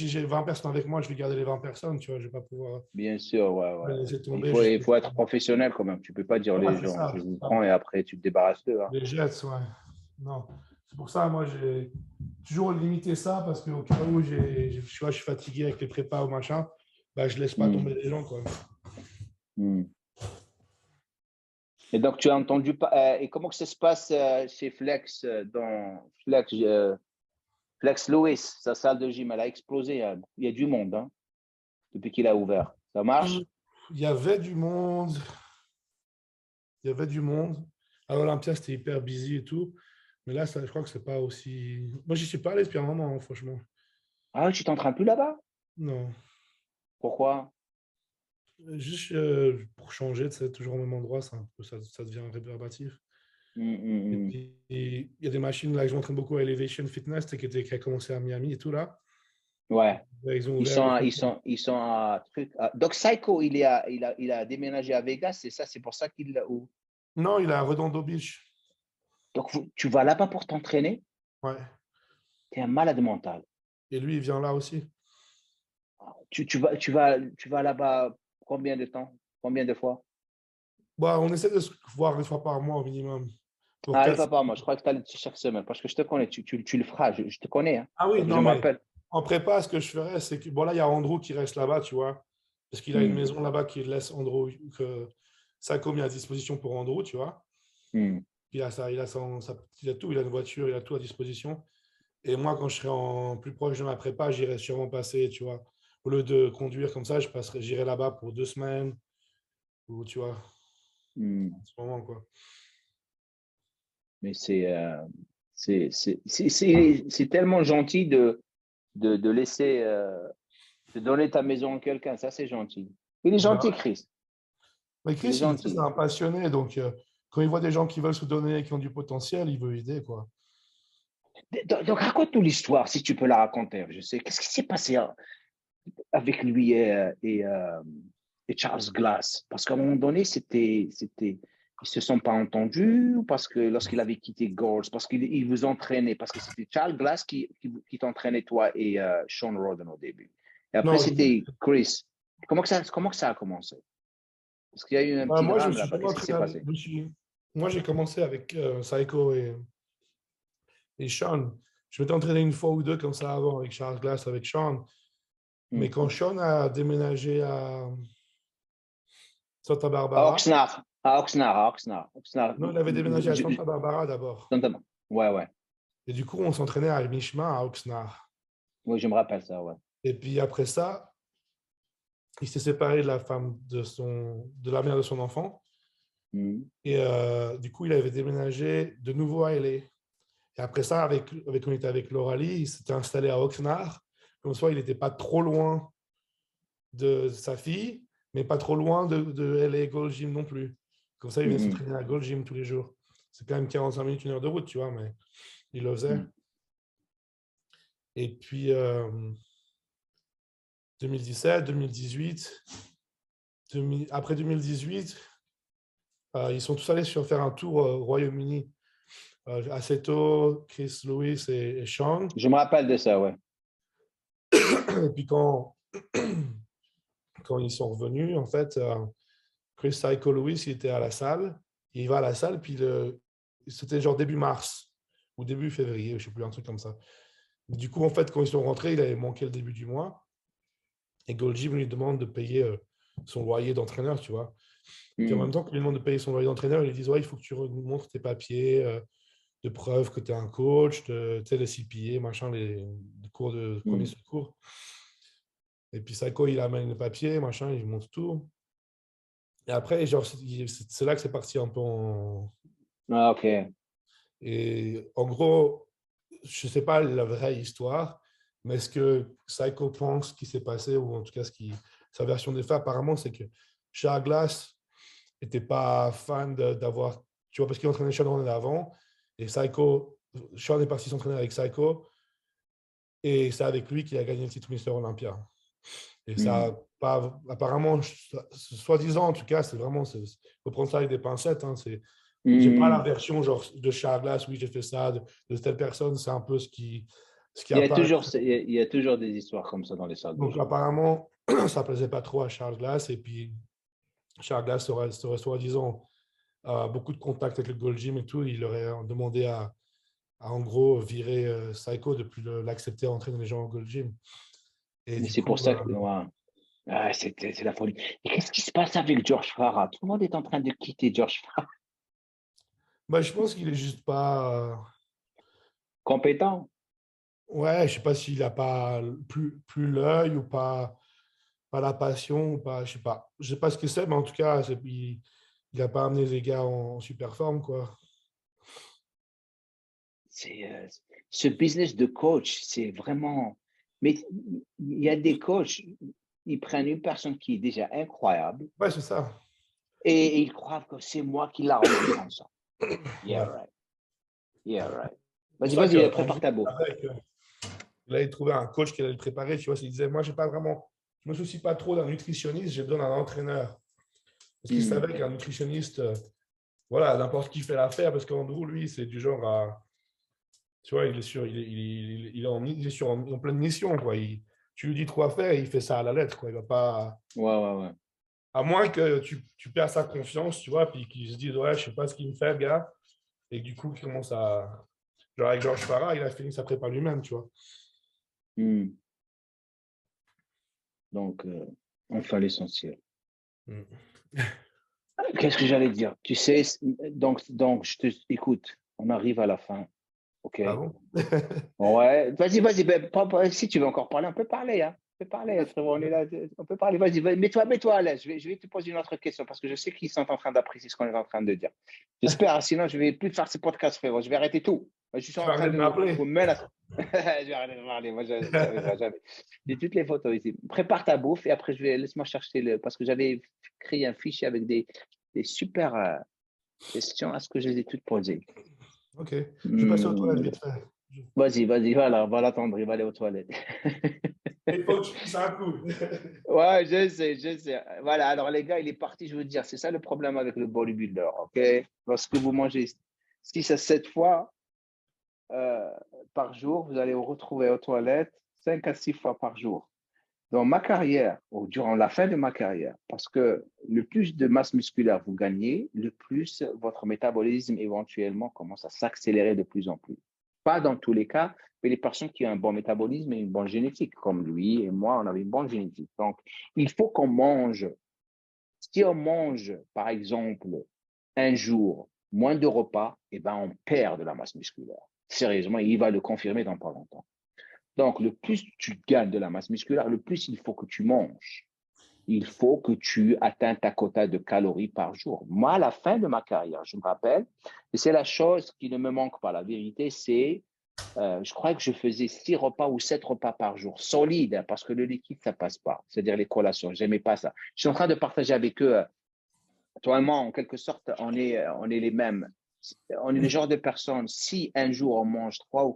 j'ai 20 personnes avec moi, je vais garder les 20 personnes, tu vois, je vais pas pouvoir Bien sûr, ouais. laisser Il tomber faut, juste il pour faut ça. être professionnel quand même. Tu peux pas dire Ouais, les c'est gens, ça. je vous C'est ça. prends et après tu te débarrasses d'eux. Hein. Les jets, ouais. Non. C'est pour ça, moi, j'ai toujours limité ça parce qu'au cas où je suis fatigué avec les prépas ou machin, bah, je laisse pas tomber Hmm, les gens, quoi. hmm. Et donc, tu as entendu et comment que ça se passe chez Flex, dans Flex Lewis, sa salle de gym, elle a explosé. Il y a du monde hein, depuis qu'il a ouvert. Ça Euh, marche? Il y avait du monde. Il y avait du monde. À l'Olympia, c'était hyper busy et tout. Mais là, ça, je crois que c'est pas aussi. Moi, j'y suis pas allé depuis un moment, hein, franchement. Ah, tu t'entraînes plus là-bas? Non. Pourquoi? Juste pour changer, c'est toujours au même endroit, ça devient rébarbatif. Et mm. puis, il y a des machines là que je m'entraîne beaucoup à Elevation Fitness, qui a commencé à Miami et tout là. Ouais. Là, ils ont Ils ouvert. sont, ils sont à truc. Donc, Psycho, il a déménagé à Vegas, c'est ça? C'est pour ça qu'il l'a. Non, il est à Redondo Beach. Donc, tu vas là-bas pour t'entraîner? Ouais. Tu es un malade mental. Et lui, il vient là aussi. Tu vas là-bas combien de temps? Combien de fois? Bah, on essaie de se voir une fois par mois au minimum. Pour Ah, une 4... fois par mois. Je crois que tu allais chaque semaine parce que je te connais. Tu le feras. Je te connais. Hein. Ah oui, Donc, je non, me mais rappelle. en prépa, ce que je ferais, c'est que, bon, là, il y a Andrew qui reste là-bas, tu vois, parce qu'il a une Hmm, maison là-bas qui laisse Andrew, que Sako met à disposition pour Andrew, tu vois. hmm. Il a ça, il a tout, il a une voiture, il a tout à disposition. Et moi, quand je serai plus proche de ma prépa, j'irai sûrement passer, tu vois. Au lieu de conduire comme ça, j'irai là-bas pour 2 semaines, ou tu vois, Hmm. en ce moment, quoi. Mais c'est tellement gentil de laisser, de donner ta maison à quelqu'un. Ça, c'est gentil. Il est Bah gentil, ouais. Chris. Mais Il est Chris, c'est gentil. un passionné, donc quand il voit des gens qui veulent se donner, qui ont du potentiel, il veut aider, quoi. Donc, raconte-nous l'histoire, si tu peux la raconter. Je sais. Qu'est-ce qui s'est passé avec lui et Charles Glass? Parce qu'à un moment donné, ils se sont pas entendus, ou parce que lorsqu'il avait quitté Goals, parce qu'il vous entraînait, parce que c'était Charles Glass qui t'entraînait toi et Sean Roden au début. Et après, Non, c'était Chris. Comment que ça a commencé? Parce qu'il y a eu un bah, petit moi, je me drame suis là-bas. jamais Qu'est-ce qui s'est entraîné avec. passé? Moi, j'ai commencé avec Saiko et Sean. Je m'étais entraîné une fois ou deux comme ça avant avec Charles Glass, avec Sean. Mais Hmm. quand Sean a déménagé à Santa À Barbara, Oxnard. À Oxnard. À Oxnard. Oxnard. non, il avait déménagé à Santa Barbara d'abord. Ouais, ouais. Et du coup, on s'entraînait à mi-chemin à Oxnard. Oui, je me rappelle ça, ouais. Et puis après ça, il s'est séparé de la femme de la mère de son enfant. Hmm. Et du coup, il avait déménagé de nouveau à LA. Et après ça, on était avec Lauralie, il s'était installé à Oxnard. Comme ça, il n'était pas trop loin de sa fille, mais pas trop loin de LA Gold Gym non plus. Comme ça, il venait Hmm. s'entraîner à Gold Gym tous les jours. C'est quand même 45 minutes, 1 heure de route, tu vois, mais il le faisait. Hmm. Et puis, 2017, 2018, après 2018, ils sont tous allés faire un tour au Royaume-Uni. Aceto, Chris Lewis et Sean. Je me rappelle de ça, ouais. Et puis quand ils sont revenus, en fait, Chris Psycho Lewis, il était à la salle. Il va à la salle, puis c'était genre début mars ou début février, je ne sais plus, un truc comme ça. Du coup, en fait, quand ils sont rentrés, il avait manqué le début du mois. Et Gold Gym lui demande de payer son loyer d'entraîneur, tu vois. Puis en Hmm. même temps qu'il lui demande de payer son loyer d'entraîneur, ils lui disent, ouais, il faut que tu nous montres tes papiers de preuve que tu es un coach, tu sais, les CPA, machin, les cours de premier Hmm. secours. Et puis Psycho, il amène le papier, machin, il montre tout. Et après, genre, c'est là que c'est parti un peu en... Ah, ok. Et en gros, je ne sais pas la vraie histoire, mais ce que Psycho pense qui s'est passé, ou en tout cas sa version des faits, apparemment, c'est que Shea Glass n'était pas fan d'avoir... Tu vois, parce qu'il entraînait Sean Ronan avant, et Psycho, Sean est parti s'entraîner avec Psycho, et c'est avec lui qu'il a gagné le titre Mister Olympia. Et Hmm. ça, pas, apparemment, soi-disant, en tout cas, c'est vraiment, il faut prendre ça avec des pincettes. Hein, j'ai pas la Hmm. version genre de Charles, oui, j'ai fait ça, de telle personne, c'est un peu ce qui Il y a apparaît. toujours, il y a toujours des histoires comme ça dans les salles de Donc, gym. apparemment, ça plaisait pas trop à Charles Glass. Et puis, Charles Glass aurait soi-disant beaucoup de contacts avec le Gold Gym et tout. Il aurait demandé en gros, virer Psycho depuis l'accepter à entraîner les gens au Gold Gym. Et Mais du c'est pour coup, ça que ouais. Ah, c'est la folie. Et qu'est-ce qui se passe avec George Farah? Tout le monde est en train de quitter George Farah. bah, je pense qu'il est juste pas. Compétent. Ouais, je sais pas s'il a pas plus l'œil ou pas la passion ou pas, je sais pas. Je sais pas ce que c'est, mais en tout cas, il a pas amené les gars en super forme, quoi. C'est, ce business de coach, c'est vraiment. Mais il y a des coachs, ils prennent une personne qui est déjà incroyable Ouais, c'est ça. et ils croient que c'est moi qui l'a rendu comme ça. Yeah, Ouais. right. Yeah, right. C'est Vas-y, pour ça vas-y, qu'en prépare gros, ta bouffe. il allait trouver un coach qui allait le préparer. Tu vois, il disait, moi, j'ai pas vraiment, je me soucie pas trop d'un nutritionniste, j'ai besoin d'un entraîneur. Parce qu'il Hmm. savait qu'un nutritionniste, voilà, n'importe qui fait l'affaire, parce qu'Andrew, lui, c'est du genre à, tu vois, il est sur, il est sur, en pleine mission, quoi. Tu lui dis quoi faire, il fait ça à la lettre, quoi. Il va pas, Ouais, ouais, ouais. à moins que tu perds sa confiance, tu vois, puis qu'il se dise, ouais, je sais pas ce qu'il me fait, le gars, et que du coup, il commence à, genre avec Georges Farah, il a fini sa prépa lui-même, tu vois. Hmm. Donc, enfin, l'essentiel. Mm. Qu'est-ce que j'allais dire? Tu sais, donc, écoute, on arrive à la fin, OK? Ah bon? Ouais, vas-y, vas-y, ben, si tu veux encore parler, on peut parler, hein. On peut parler, frérot, on est là, on peut parler, vas-y, mets-toi à l'aise. Je vais te poser une autre question parce que je sais qu'ils sont en train d'apprécier ce qu'on est en train de dire. J'espère, sinon je vais plus faire ce podcast, frérot. Je vais arrêter tout. Je suis Tu en vas train arrêter de de m'appeler. vous menacer. Je vais arrêter de parler. Moi, ça n'arrivera jamais. J'ai toutes les photos ici. Prépare ta bouffe et après, laisse-moi chercher parce que j'avais créé un fichier avec des super questions. Est-ce que je les ai toutes posées? Ok. Je vais passer aux toilettes vite fait. Vas-y, vas-y, voilà, on va l'attendre, il va aller aux toilettes. Il faut que je puisse un coup. Ouais, je sais, je sais. Voilà, alors les gars, il est parti, je veux dire, c'est ça le problème avec le bodybuilder, ok? Lorsque vous mangez 6 à 7 fois euh, par jour, vous allez vous retrouver aux toilettes 5 à 6 fois par jour. Dans ma carrière, ou durant la fin de ma carrière, parce que le plus de masse musculaire vous gagnez, le plus votre métabolisme éventuellement commence à s'accélérer de plus en plus. Pas dans tous les cas, mais les personnes qui ont un bon métabolisme et une bonne génétique, comme lui et moi, on avait une bonne génétique. Donc, il faut qu'on mange. Si on mange, par exemple, un jour moins de repas, eh ben, on perd de la masse musculaire. Sérieusement, il va le confirmer dans pas longtemps. Donc, le plus tu gagnes de la masse musculaire, le plus il faut que tu manges. Il faut que tu atteignes ta quota de calories par jour. Moi, à la fin de ma carrière, je me rappelle, et c'est la chose qui ne me manque pas. La vérité, c'est, je crois que je faisais 6 repas ou 7 repas par jour, solide, hein, parce que le liquide, ça passe pas. C'est-à-dire les collations. J'aimais pas ça. Je suis en train de partager avec eux. Toi et moi, en quelque sorte, on est les mêmes. On est le genre de personnes, si un jour on mange 3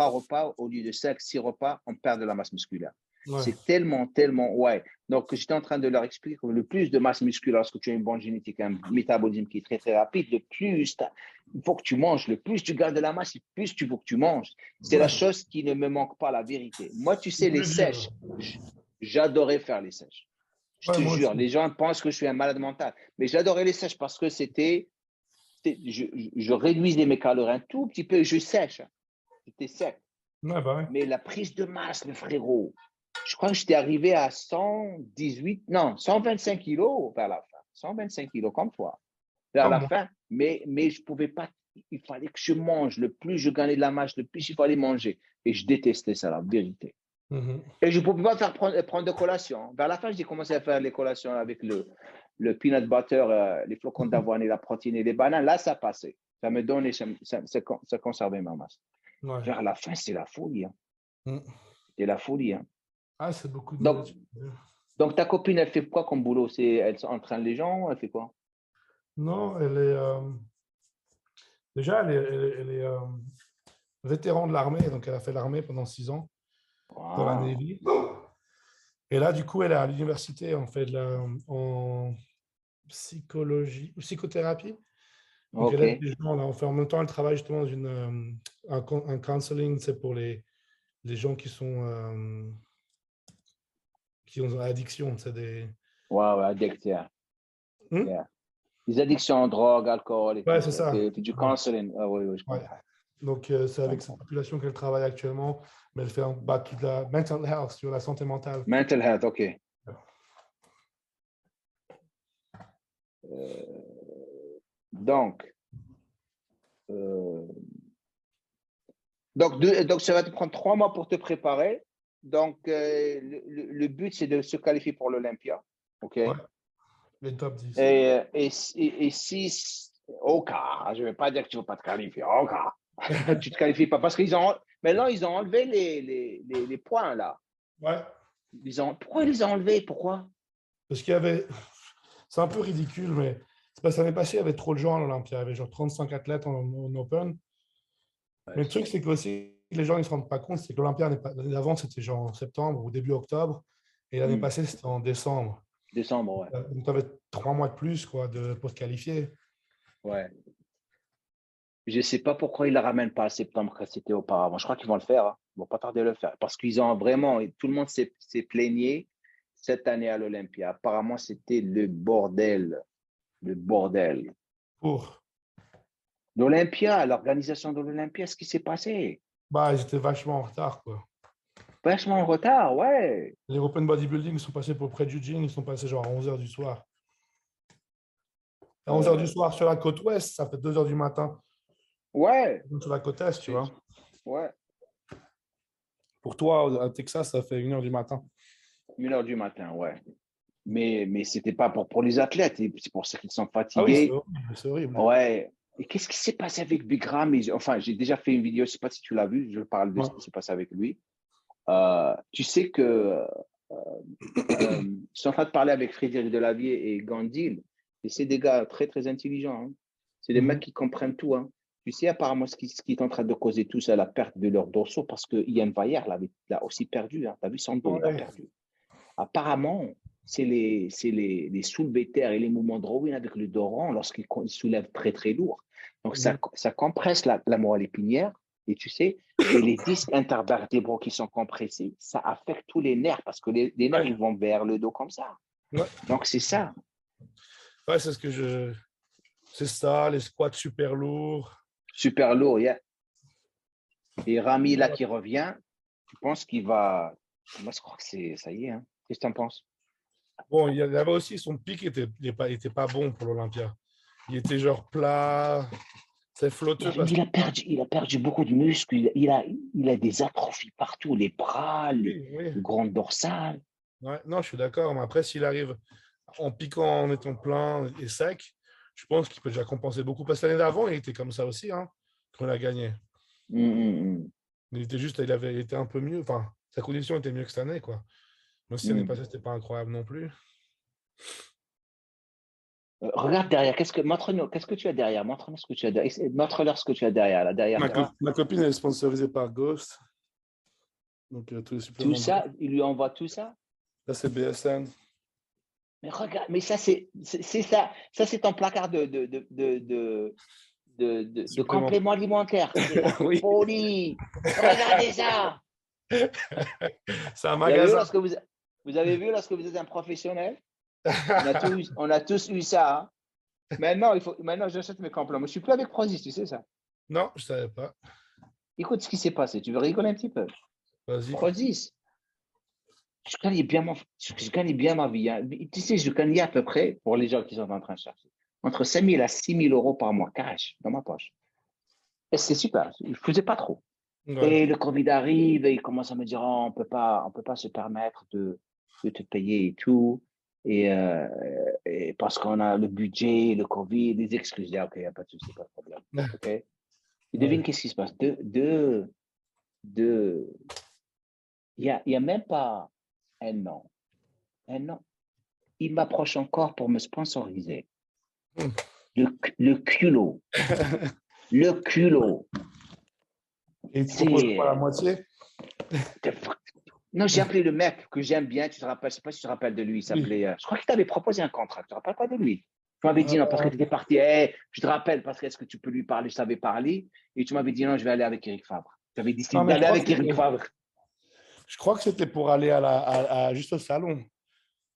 repas au lieu de 5, 6 repas, on perd de la masse musculaire. Ouais. C'est tellement, tellement, ouais. Donc, j'étais en train de leur expliquer que le plus de masse musculaire, lorsque tu as une bonne génétique, un métabolisme qui est très, très rapide, le plus il faut que tu manges, le plus tu gardes de la masse, le plus il faut que tu manges. C'est la Ouais. chose qui ne me manque pas, la vérité. Moi, tu C'est sais, les plus dur. sèches, j'adorais faire les sèches. Je Ouais, te moi jure, aussi. les gens pensent que je suis un malade mental. Mais j'adorais les sèches parce que je réduisais mes calories un tout petit peu, je sèche. J'étais sec. Ouais, bah ouais. Mais la prise de masse, le frérot, je crois que j'étais arrivé à 118, non, 125 kilos vers la fin. 125 kilos comme toi, vers Comme la moi. fin. Mais je ne pouvais pas, il fallait que je mange. Le plus je gagnais de la masse, le plus il fallait manger. Et je détestais ça, la vérité. Mhm. Et je ne pouvais pas prendre de collation. Vers la fin, j'ai commencé à faire les collations avec le peanut butter, les flocons d'avoine et la protéine et les bananes. Là, ça passait. Ça me donnait, ça conservait ma masse. Ouais. Vers la fin, c'est la folie. Hein. Mm. C'est la folie. Hein. Ah, c'est beaucoup de Donc, nourriture. donc, ta copine, elle fait quoi comme boulot? Elle entraîne les gens? Elle fait quoi? Non, elle est. Déjà, elle est vétéran de l'armée, donc elle a fait l'armée pendant 6 ans dans la Wow. Navy. Et là, du coup, elle est à l'université, en fait, là, en psychologie, psychothérapie. Donc, elle aide OK. les gens. Là, en même temps, elle travaille justement dans un counseling, c'est pour les gens qui ont addiction. C'est des. Wow, addict, yeah. Hmm. Yeah. Les addictions en drogue, alcool et Ouais, tout. c'est ça. Elle fait du Ouais. counseling. Ah, oui, oui, je Ouais. comprends. Donc, c'est Je avec cette comprends. population qu'elle travaille actuellement, mais elle fait toute la mental health, sur la santé mentale. Mental health, OK. Donc, euh, donc, ça va te prendre 3 mois pour te préparer. Donc, le but, c'est de se qualifier pour l'Olympia. OK? Ouais, les top 10. Et si, au cas, je ne vais pas dire que tu ne vas pas te qualifier, au cas, tu ne te qualifies pas. Parce qu'ils ont, maintenant, ils ont enlevé les points, là. Ouais, Pourquoi ils les ont enlevés? Pourquoi? parce qu'il y avait. C'est un peu ridicule, mais C'est parce que l'année passée, il y avait trop de gens à l'Olympia. Il y avait genre 35 athlètes en Open. Ouais, Mais le truc, c'est qu'aussi, les gens ne se rendent pas compte, c'est que l'Olympia, l'année d'avant, c'était genre en septembre ou début octobre. Et l'année Hmm. passée, c'était en décembre. Décembre, ouais. Donc, tu avais 3 mois de plus quoi, pour te qualifier. Ouais. Je ne sais pas pourquoi ils ne la ramènent pas à septembre comme c'était auparavant. Je crois qu'ils vont le faire, hein. Ils ne vont pas tarder à le faire. Parce qu'ils ont vraiment, tout le monde s'est plaigné cette année à l'Olympia. Apparemment, c'était le bordel. Le bordel. Pour. L'Olympia, l'organisation de l'Olympia, ce qui s'est passé. Bah, ils étaient vachement en retard, quoi. Vachement en retard, ouais. Les Open Bodybuilding sont passés pour près du gym, ils sont passés genre à 11h du soir. À 11h du Euh, soir sur la côte ouest, ça fait 2h du matin. ouais. Donc, sur la côte est, tu vois. Ouais. Pour toi, à Texas, ça fait 1h du matin. 1 heure du matin, ouais. Mais ce n'était pas pour les athlètes. C'est pour ceux qui sont Ah oui, c'est fatigués. horrible, c'est horrible. Ouais. Et qu'est-ce qui s'est passé avec Big Ram? Enfin, j'ai déjà fait une vidéo, je ne sais pas si tu l'as vu, je parle de Ouais. ce qui s'est passé avec lui. Tu sais que je suis en train de parler avec Frédéric Delavier et Gandil, et c'est des gars très, très intelligents, hein. C'est des mecs Mhm. qui comprennent tout, hein. Tu sais, apparemment, ce qui est en train de causer tout ça, la perte de leurs dorsaux, parce que Ian Vaillard l'a aussi perdu, hein. Tu as vu son dos, il l'a Ouais. perdu. Apparemment, c'est les soulevés terre et les mouvements de Rowan avec le dos rond lorsqu'ils soulèvent très, très lourd. Donc, Mhm. ça compresse la moelle épinière, et tu sais, et les disques intervertébraux qui sont compressés, ça affecte tous les nerfs parce que les nerfs, Ouais. ils vont vers le dos comme ça. Ouais. Donc, c'est ça. Ouais, c'est ce que je. C'est ça, les squats super lourds. Super lourd. Yeah. Et Rami, là, qui revient, tu penses qu'il va. Moi, je crois que ça y est, hein. Qu'est-ce que tu en penses? Bon, il y avait aussi son pic était pas bon pour l'Olympia. Il était genre plat, c'est flotteux parce que. Il a perdu beaucoup de muscles. Il a des atrophies partout, les bras, les, Oui, oui. les grandes dorsales. Ouais, non, je suis d'accord. Mais après, s'il arrive en piquant, en étant plein et sec, je pense qu'il peut déjà compenser beaucoup. Parce que l'année d'avant, il était comme ça aussi, hein, quand il a gagné. Hum, Il était juste, il était un peu mieux. Enfin, sa condition était mieux que cette année, quoi. Même si l'année hum. passée, c'était pas incroyable non plus. Regarde derrière. Montre-nous, qu'est-ce que tu as derrière? Montre-nous ce que tu as derrière. Montre-leur ce que tu as derrière, là, derrière toi. Ma copine, elle est sponsorisée par Ghost. Donc, tous les Tout suppléments Ghost. ça, il lui envoie tout ça. Là, c'est BSN. Mais regarde, mais ça, c'est ça. Ça, c'est ton placard de Supplément. compléments alimentaires. C'est la Oui, folie. Regardez ça. c'est un Vous avez vu magasin. vous avez vu lorsque vous êtes un professionnel? On a tous eu ça, hein. Maintenant, j'achète mes compléments. Je ne suis plus avec Prozis, tu sais ça. Non, je savais pas. Écoute ce qui s'est passé. Tu veux rigoler un petit peu? Vas-y. Prozis, je gagnais bien ma vie, hein. Tu sais, je gagnais à peu près, pour les gens qui sont en train de chercher, entre 5 000 à 6 000 euros par mois, cash, dans ma poche. Et c'est super. Je ne faisais pas trop. Ouais. Et le Covid arrive et il commence à me dire, oh, on peut pas se permettre de te payer et tout. Et parce qu'on a le budget, le Covid, les excuses. Je dis, OK, il n'y a pas de souci, pas de problème. OK. Et devine Ouais. qu'est-ce qui se passe. Il y a même pas un an. Un an. Il m'approche encore pour me sponsoriser. Le culot. Le culot. Et il te propose quoi, la C'est. moitié? Non, j'ai appelé le mec que j'aime bien. Tu te rappelles, je ne sais pas si tu te rappelles de lui. Il Oui. s'appelait. Je crois qu'il t'avait proposé un contrat. Tu ne te rappelles pas de lui? Tu m'avais dit non parce que Euh, tu étais parti. Hey, je te rappelle parce que est-ce que tu peux lui parler? Je savais parler. Et tu m'avais dit non, je vais aller avec Eric Favre. Tu avais décidé non, mais d'aller avec Eric Favre. je crois que c'était pour aller juste au salon.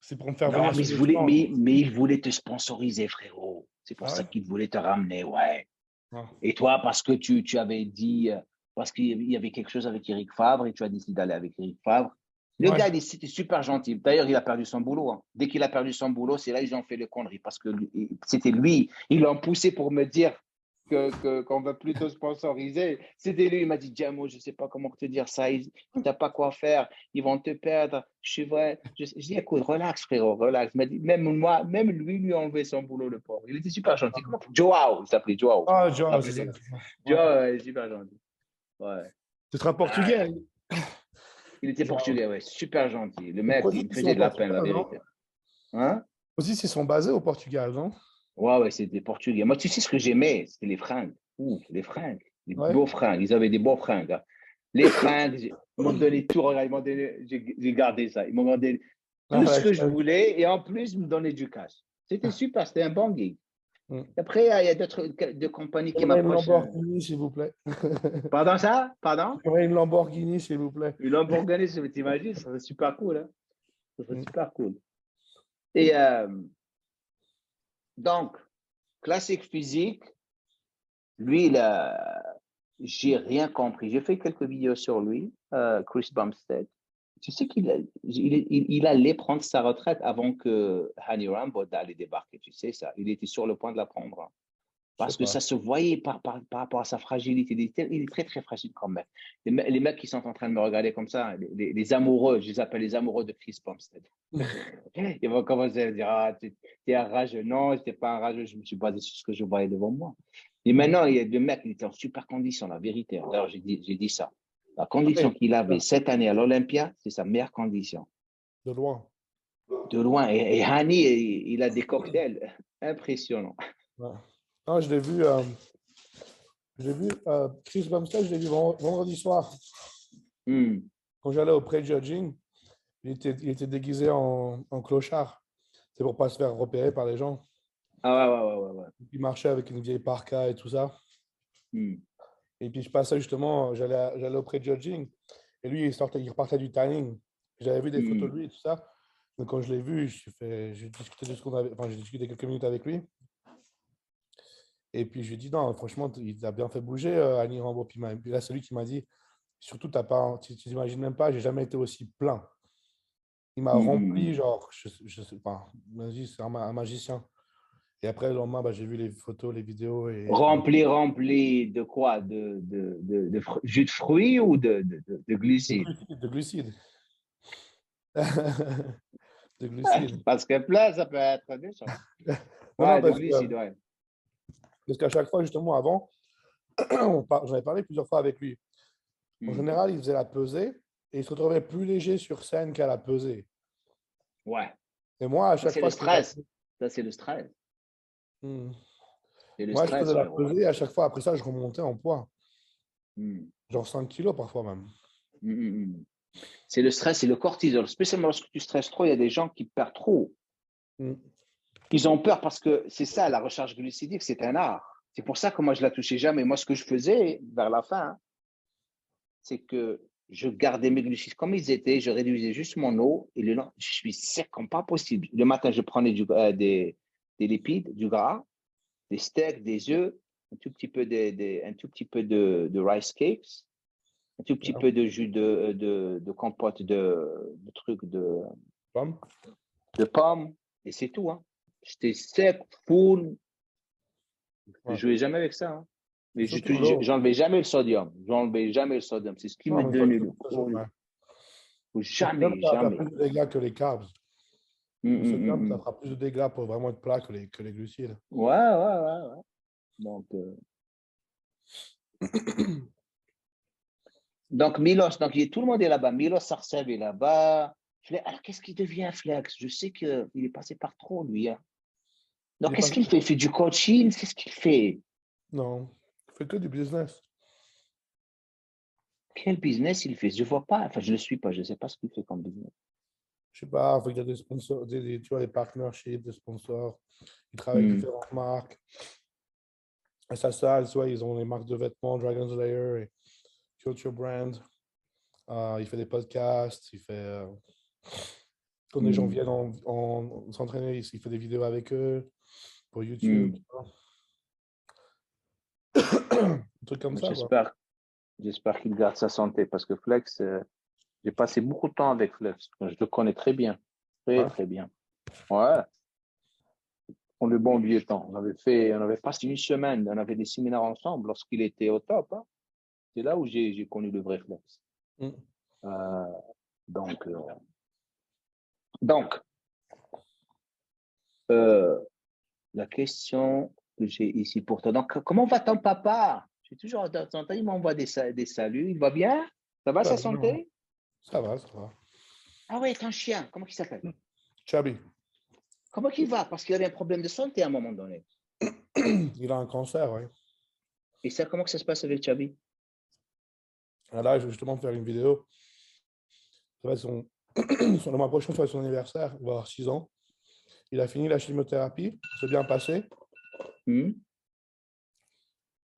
C'est pour me faire Non, venir mais sur il le voulait, stand. mais il voulait te sponsoriser, frérot. C'est pour Ah ça ouais? qu'il voulait te ramener. Ouais. Ah. Et toi, parce que tu avais dit, parce qu'il y avait quelque chose avec Eric Favre et tu as décidé d'aller avec Eric Favre. Le Ouais. gars, c'était super gentil. D'ailleurs, il a perdu son boulot, hein. Dès qu'il a perdu son boulot, c'est là qu'ils ont fait le connerie parce que c'était lui. Ils l'ont poussé pour me dire qu'on va plutôt sponsoriser. C'était lui. Il m'a dit, Diamo, je ne sais pas comment te dire ça. Tu n'as pas quoi faire. Ils vont te perdre. Je suis vrai. Je dis, écoute, relax, frérot, relax. Il m'a dit, même moi, même lui a enlevé son boulot, le pauvre. Il était super gentil. Comment? Joao, il s'appelait Joao. Ah, genre, c'est ça. Appelez-le. Ouais. Joao, ouais, super gentil. Ouais. Tu seras Ah, portugais. il était Genre, portugais, ouais. Super gentil. Le les mec, produits, il me ils sont au faisait de la peine, la Portugal, non? vérité. Hein? Aussi, ils sont basés au Portugal, non? Ouais, c'est des Portugais. Moi, tu sais ce que j'aimais? C'était les fringues. Ouh, les fringues. Les Ouais. beaux fringues. Ils avaient des beaux fringues, hein. Les fringues, ils m'ont donné tout. Regarde, j'ai gardé ça. Ils m'ont donné tout ce que je voulais et en plus, ils me donnaient du cash. C'était super, c'était un bon gig. Après, il y a d'autres compagnies qui J'aimerais une m'approchent. Lamborghini, s'il vous plaît. Pardon ça? Pardon? J'aimerais une Lamborghini, s'il vous plaît. Une Lamborghini, t'imagines? Ça serait super cool, hein? Ça serait super cool. Et donc, classique physique, lui, j'ai rien compris. J'ai fait quelques vidéos sur lui, Chris Bumstead. Tu sais il allait prendre sa retraite avant que Hani Rambo allait débarquer, tu sais ça. Il était sur le point de la prendre, hein. Parce que ça se voyait par rapport à sa fragilité. Il est très, très fragile quand même. Les mecs qui sont en train de me regarder comme ça, les amoureux, je les appelle les amoureux de Chris Bumstead. Ils vont commencer à dire, ah, tu es un rageux. Non, je n'étais pas un rageux, je me suis basé sur ce que je voyais devant moi. Et maintenant, il y a des mecs qui étaient en super condition, la vérité. D'ailleurs, j'ai dit ça. La condition qu'il avait cette année à l'Olympia, c'est sa meilleure condition. De loin. De loin. Et Hani, il a des cocktails impressionnants. Ouais. Non, je l'ai vu, Chris Bumstead, je l'ai vu vendredi soir. Quand j'allais au pré-judging, il était déguisé en clochard. C'est pour ne pas se faire repérer par les gens. Ah ouais. Il marchait avec une vieille parka et tout ça. Et puis je passais justement, j'allais au pré-judging. Et lui, il repartait du timing. J'avais vu des photos de lui et tout ça. Donc quand je l'ai vu, j'ai discuté quelques minutes avec lui. Et puis je lui ai dit, non, franchement, il a bien fait bouger, Annie Rambo. Puis là, c'est lui qui m'a dit, surtout, tu t'imagines même pas, j'ai jamais été aussi plein. Il m'a rempli, genre, je sais pas, c'est un magicien. Et après, le lendemain, j'ai vu les photos, les vidéos. Rempli de quoi? Jus de fruits ou de glucides? De glucides. De glucides. Parce que plein, ça peut être méchant. Non, De glucides, ouais. Parce qu'à chaque fois, justement, avant, j'en avais parlé plusieurs fois avec lui. En général, il faisait la pesée et il se retrouvait plus léger sur scène qu'à la pesée. Ouais. Et moi, à chaque fois. C'est le stress. Ça, c'est le stress. C'est le stress, je faisais la pesée et à chaque fois, après ça, je remontais en poids. Genre 5 kilos parfois même. C'est le stress et le cortisol. Spécialement lorsque tu stresses trop, il y a des gens qui perdent trop. Ils ont peur parce que c'est ça, la recharge glucidique, c'est un art. C'est pour ça que moi, je ne la touchais jamais. Moi, ce que je faisais vers la fin, c'est que je gardais mes glucides comme ils étaient, je réduisais juste mon eau et le lendemain, je suis sec comme pas possible. Le matin, je prenais des lipides, du gras, des steaks, des œufs, un tout petit peu de rice cakes, un tout petit peu de jus de compote de trucs de pommes, et c'est tout, hein. J'étais sec, full. Je ne jouais jamais avec ça, hein. Mais j'enlevais jamais le sodium. C'est ce qui me donnait le coup. Jamais. Ça fait plus de dégâts que les carbs. Le sodium, ça fera plus de dégâts pour vraiment être plat que les glucides. Ouais. Donc, Milos, tout le monde est là-bas. Milos Sarcev est là-bas. Alors, qu'est-ce qu'il devient, Flex? Je sais qu'il est passé par trop, lui, hein. Donc, qu'est-ce qu'il fait? Il fait du coaching? Qu'est-ce qu'il fait? Non, il fait que du business. Quel business il fait? Je ne vois pas. Enfin, je ne le suis pas. Je ne sais pas ce qu'il fait comme business. Je ne sais pas, il y a des sponsors, tu vois, des partnerships, des sponsors. Il travaille avec différentes marques. Et ça, tu vois, ils ont les marques de vêtements, Dragon's Lair et Culture Brand. Il fait des podcasts. Il fait... quand les gens viennent s'entraîner, il fait des vidéos avec eux pour YouTube. Un truc comme ça. J'espère qu'il garde sa santé parce que Flex, j'ai passé beaucoup de temps avec Flex. Je le connais très bien. Très bien. Ouais. On le bon vieux temps. On avait passé une semaine, on avait des séminaires ensemble lorsqu'il était au top, hein. C'est là où j'ai connu le vrai Flex. Donc, la question que j'ai ici pour toi. Donc, comment va ton papa? Je suis toujours de temps en temps, il m'envoie des saluts. Il va bien? Ça va, sa santé? Ça va. Ah ouais, ton chien, comment il s'appelle? Chubby. Comment qu'il va? Parce qu'il avait un problème de santé à un moment donné. Il a un cancer, oui. Et ça, comment que ça se passe avec Chabi? Là, je vais justement faire une vidéo. Ça va être le mois prochain, ça va être son anniversaire. Il va avoir 6 ans. Il a fini la chimiothérapie. C'est bien passé. Hmm?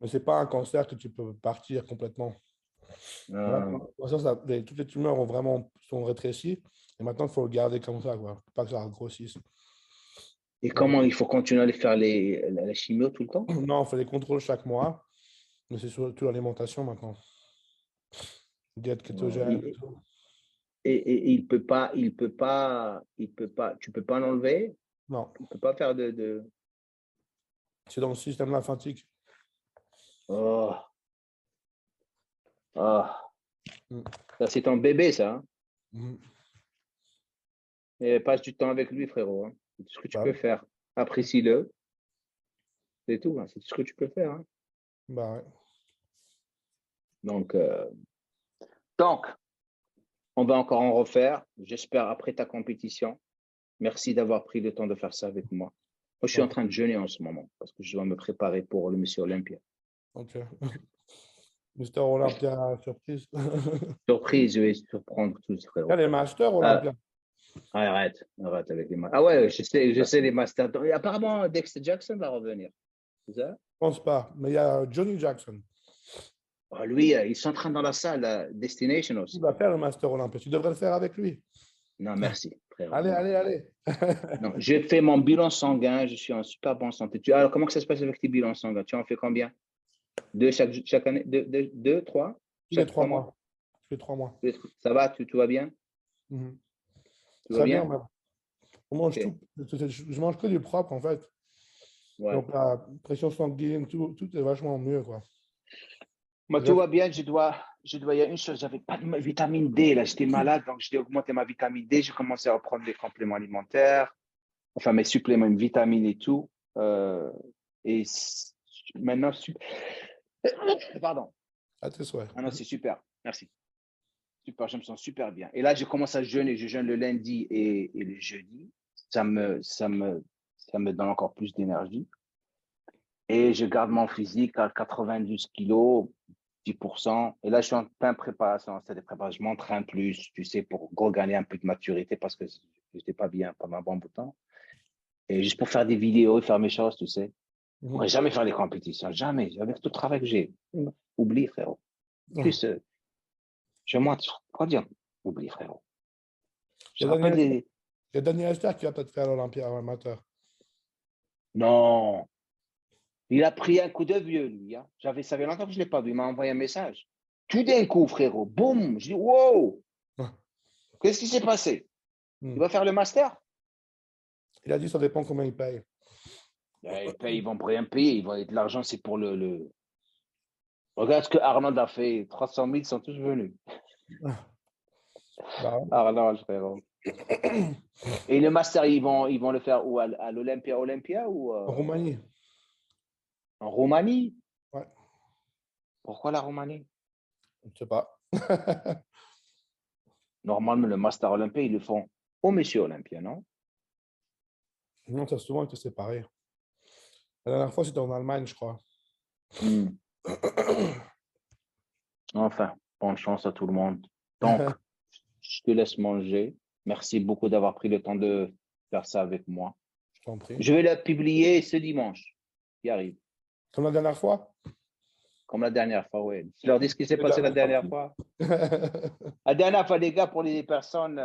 Mais ce n'est pas un cancer que tu peux partir complètement. Là, toutes les tumeurs sont rétrécies. Et maintenant, il faut le garder comme ça, quoi. Pas que ça grossisse. Et Donc, comment il faut continuer à faire la chimio tout le temps? non, on fait des contrôles chaque mois. Mais c'est surtout l'alimentation maintenant. Diète kétogène et Et, tout. tu peux pas l'enlever? Non, Il peut pas faire de... c'est dans le système lymphatique. Oh, oh. Mm. Ça, c'est ton bébé, ça. Hein? Mhm. Et passe du temps avec lui, frérot. Hein. C'est tout ce que tu Bah peux oui. faire. Apprécie-le. C'est tout. Hein. C'est tout ce que tu peux faire. Hein. Bah ouais. Donc, on va encore en refaire. J'espère après ta compétition. Merci d'avoir pris le temps de faire ça avec moi. Moi, je suis en Ok. train de jeûner en ce moment parce que je dois me préparer pour le Monsieur Olympia. Ok. Mister Olympia surprise. Surprise, je vais surprendre tous, Il y a frérot. les Masters Ah, Olympia. arrête avec les masters. Ah ouais, je sais les masters. Apparemment, Dexter Jackson va revenir. C'est ça? Je pense pas. Mais il y a Johnny Jackson. Oh, lui, il s'entraîne dans la salle Destination Il aussi. va faire le Master Olympia. Tu devrais le faire avec lui. Non, merci, frérot. Allez, Non, allez, non. allez. Non, j'ai fait mon bilan sanguin. Je suis en super bonne santé. Alors, comment que ça se passe avec tes bilans sanguins? Tu en fais combien? Deux chaque année? Deux, trois? Tous les Chaque trois 3 mois? mois. Tous les 3 mois. Ça va? Tout va bien? Mhm. Tout va Très bien, bien? même. On mange Ok. tout. Je mange que du propre, en fait. Ouais. Donc, la pression sanguine, tout est vachement mieux, quoi. Moi, tout Bref, va bien. Il y a une chose, j'avais pas de vitamine D, là. J'étais malade, donc j'ai augmenté ma vitamine D. J'ai commencé à reprendre des compléments alimentaires, enfin mes suppléments de vitamines et tout. Et maintenant, pardon. à tes souhaits. Ah non, c'est super. Merci. Super, je me sens super bien. Et là, je commence à jeûner. Je jeûne le lundi et le jeudi. Ça me donne encore plus d'énergie. Et je garde mon physique à 92 kilos, 10%. Et là, je suis en plein préparation. C'est des préparations. Je m'entraîne plus, tu sais, pour regagner un peu de maturité parce que je n'étais pas bien pendant un bon bout de temps. Et juste pour faire des vidéos et faire mes choses, tu sais. Je ne Mhm. pourrais jamais faire des compétitions. Jamais. Avec tout le travail que j'ai. Oublie, frérot. Plus, je montre. Quoi dire? Oublie, frérot. Il Je y a rappelle Daniel, des. il y a Daniel Esther qui va peut-être faire l'Olympia amateur. Non. Il a pris un coup de vieux, lui. Hein. Ça fait longtemps que je ne l'ai pas vu. Il m'a envoyé un message. Tout d'un coup, frérot. Boum. Je dis, wow. Qu'est-ce qui s'est passé? Il Mhm. va faire le master? Il a dit ça dépend combien il paye. Ils vont rien payer. L'argent, c'est pour le. Regarde ce que Arnold a fait. 300 000 sont tous venus. Bah, Arnold, frérot. Et le master, ils vont le faire où? À l'Olympia ou en Roumanie. en Roumanie? Ouais, Pourquoi la Roumanie? je ne sais pas. Normalement, le master Olympia, ils le font au Monsieur Olympia, non? Non, ça a souvent été séparé. La dernière fois, c'était en Allemagne, je crois. Hmm. Enfin, bonne chance à tout le monde. Donc, je te laisse manger. Merci beaucoup d'avoir pris le temps de faire ça avec moi. Je t'en prie. Je vais la publier ce dimanche qui arrive, Comme la dernière fois? comme la dernière fois. Ouais. Je leur dis ce qui s'est C'est passé déjà la même dernière parti. fois. La dernière fois, les gars, pour les personnes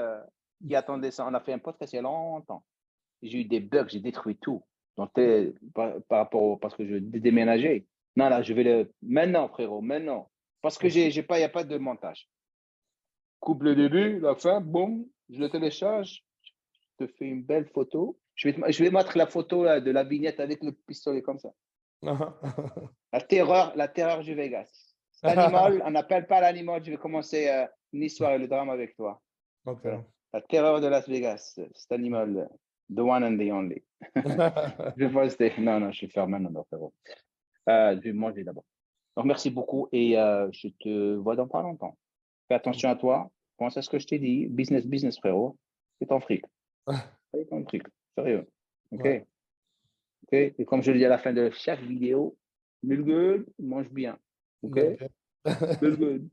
qui attendaient ça, on a fait un podcast il y a longtemps. J'ai eu des bugs, j'ai détruit tout. Donc, par rapport parce que je déménageais. Non, là, je vais le. Maintenant, frérot, maintenant. Parce que il n'y a pas de montage. Coupe le début, la fin, boum, je le télécharge, je te fais une belle photo. Je vais mettre la photo là, de la vignette avec le pistolet comme ça. La terreur du Vegas. Cet animal, on n'appelle pas l'animal, je vais commencer une histoire et le drame avec toi. Ok. Voilà. La terreur de Las Vegas, cet animal, the one and the only. Je vais poster. Non, non, je vais faire maintenant, frérot. Je vais manger d'abord. Donc, merci beaucoup et je te vois dans pas longtemps. Fais attention à toi. Pense à ce que je t'ai dit. Business, business, frérot. C'est ton fric. C'est ton fric. Sérieux. OK? Ouais. OK? Et comme je le dis à la fin de chaque vidéo, mange bien. OK? Ok. Good.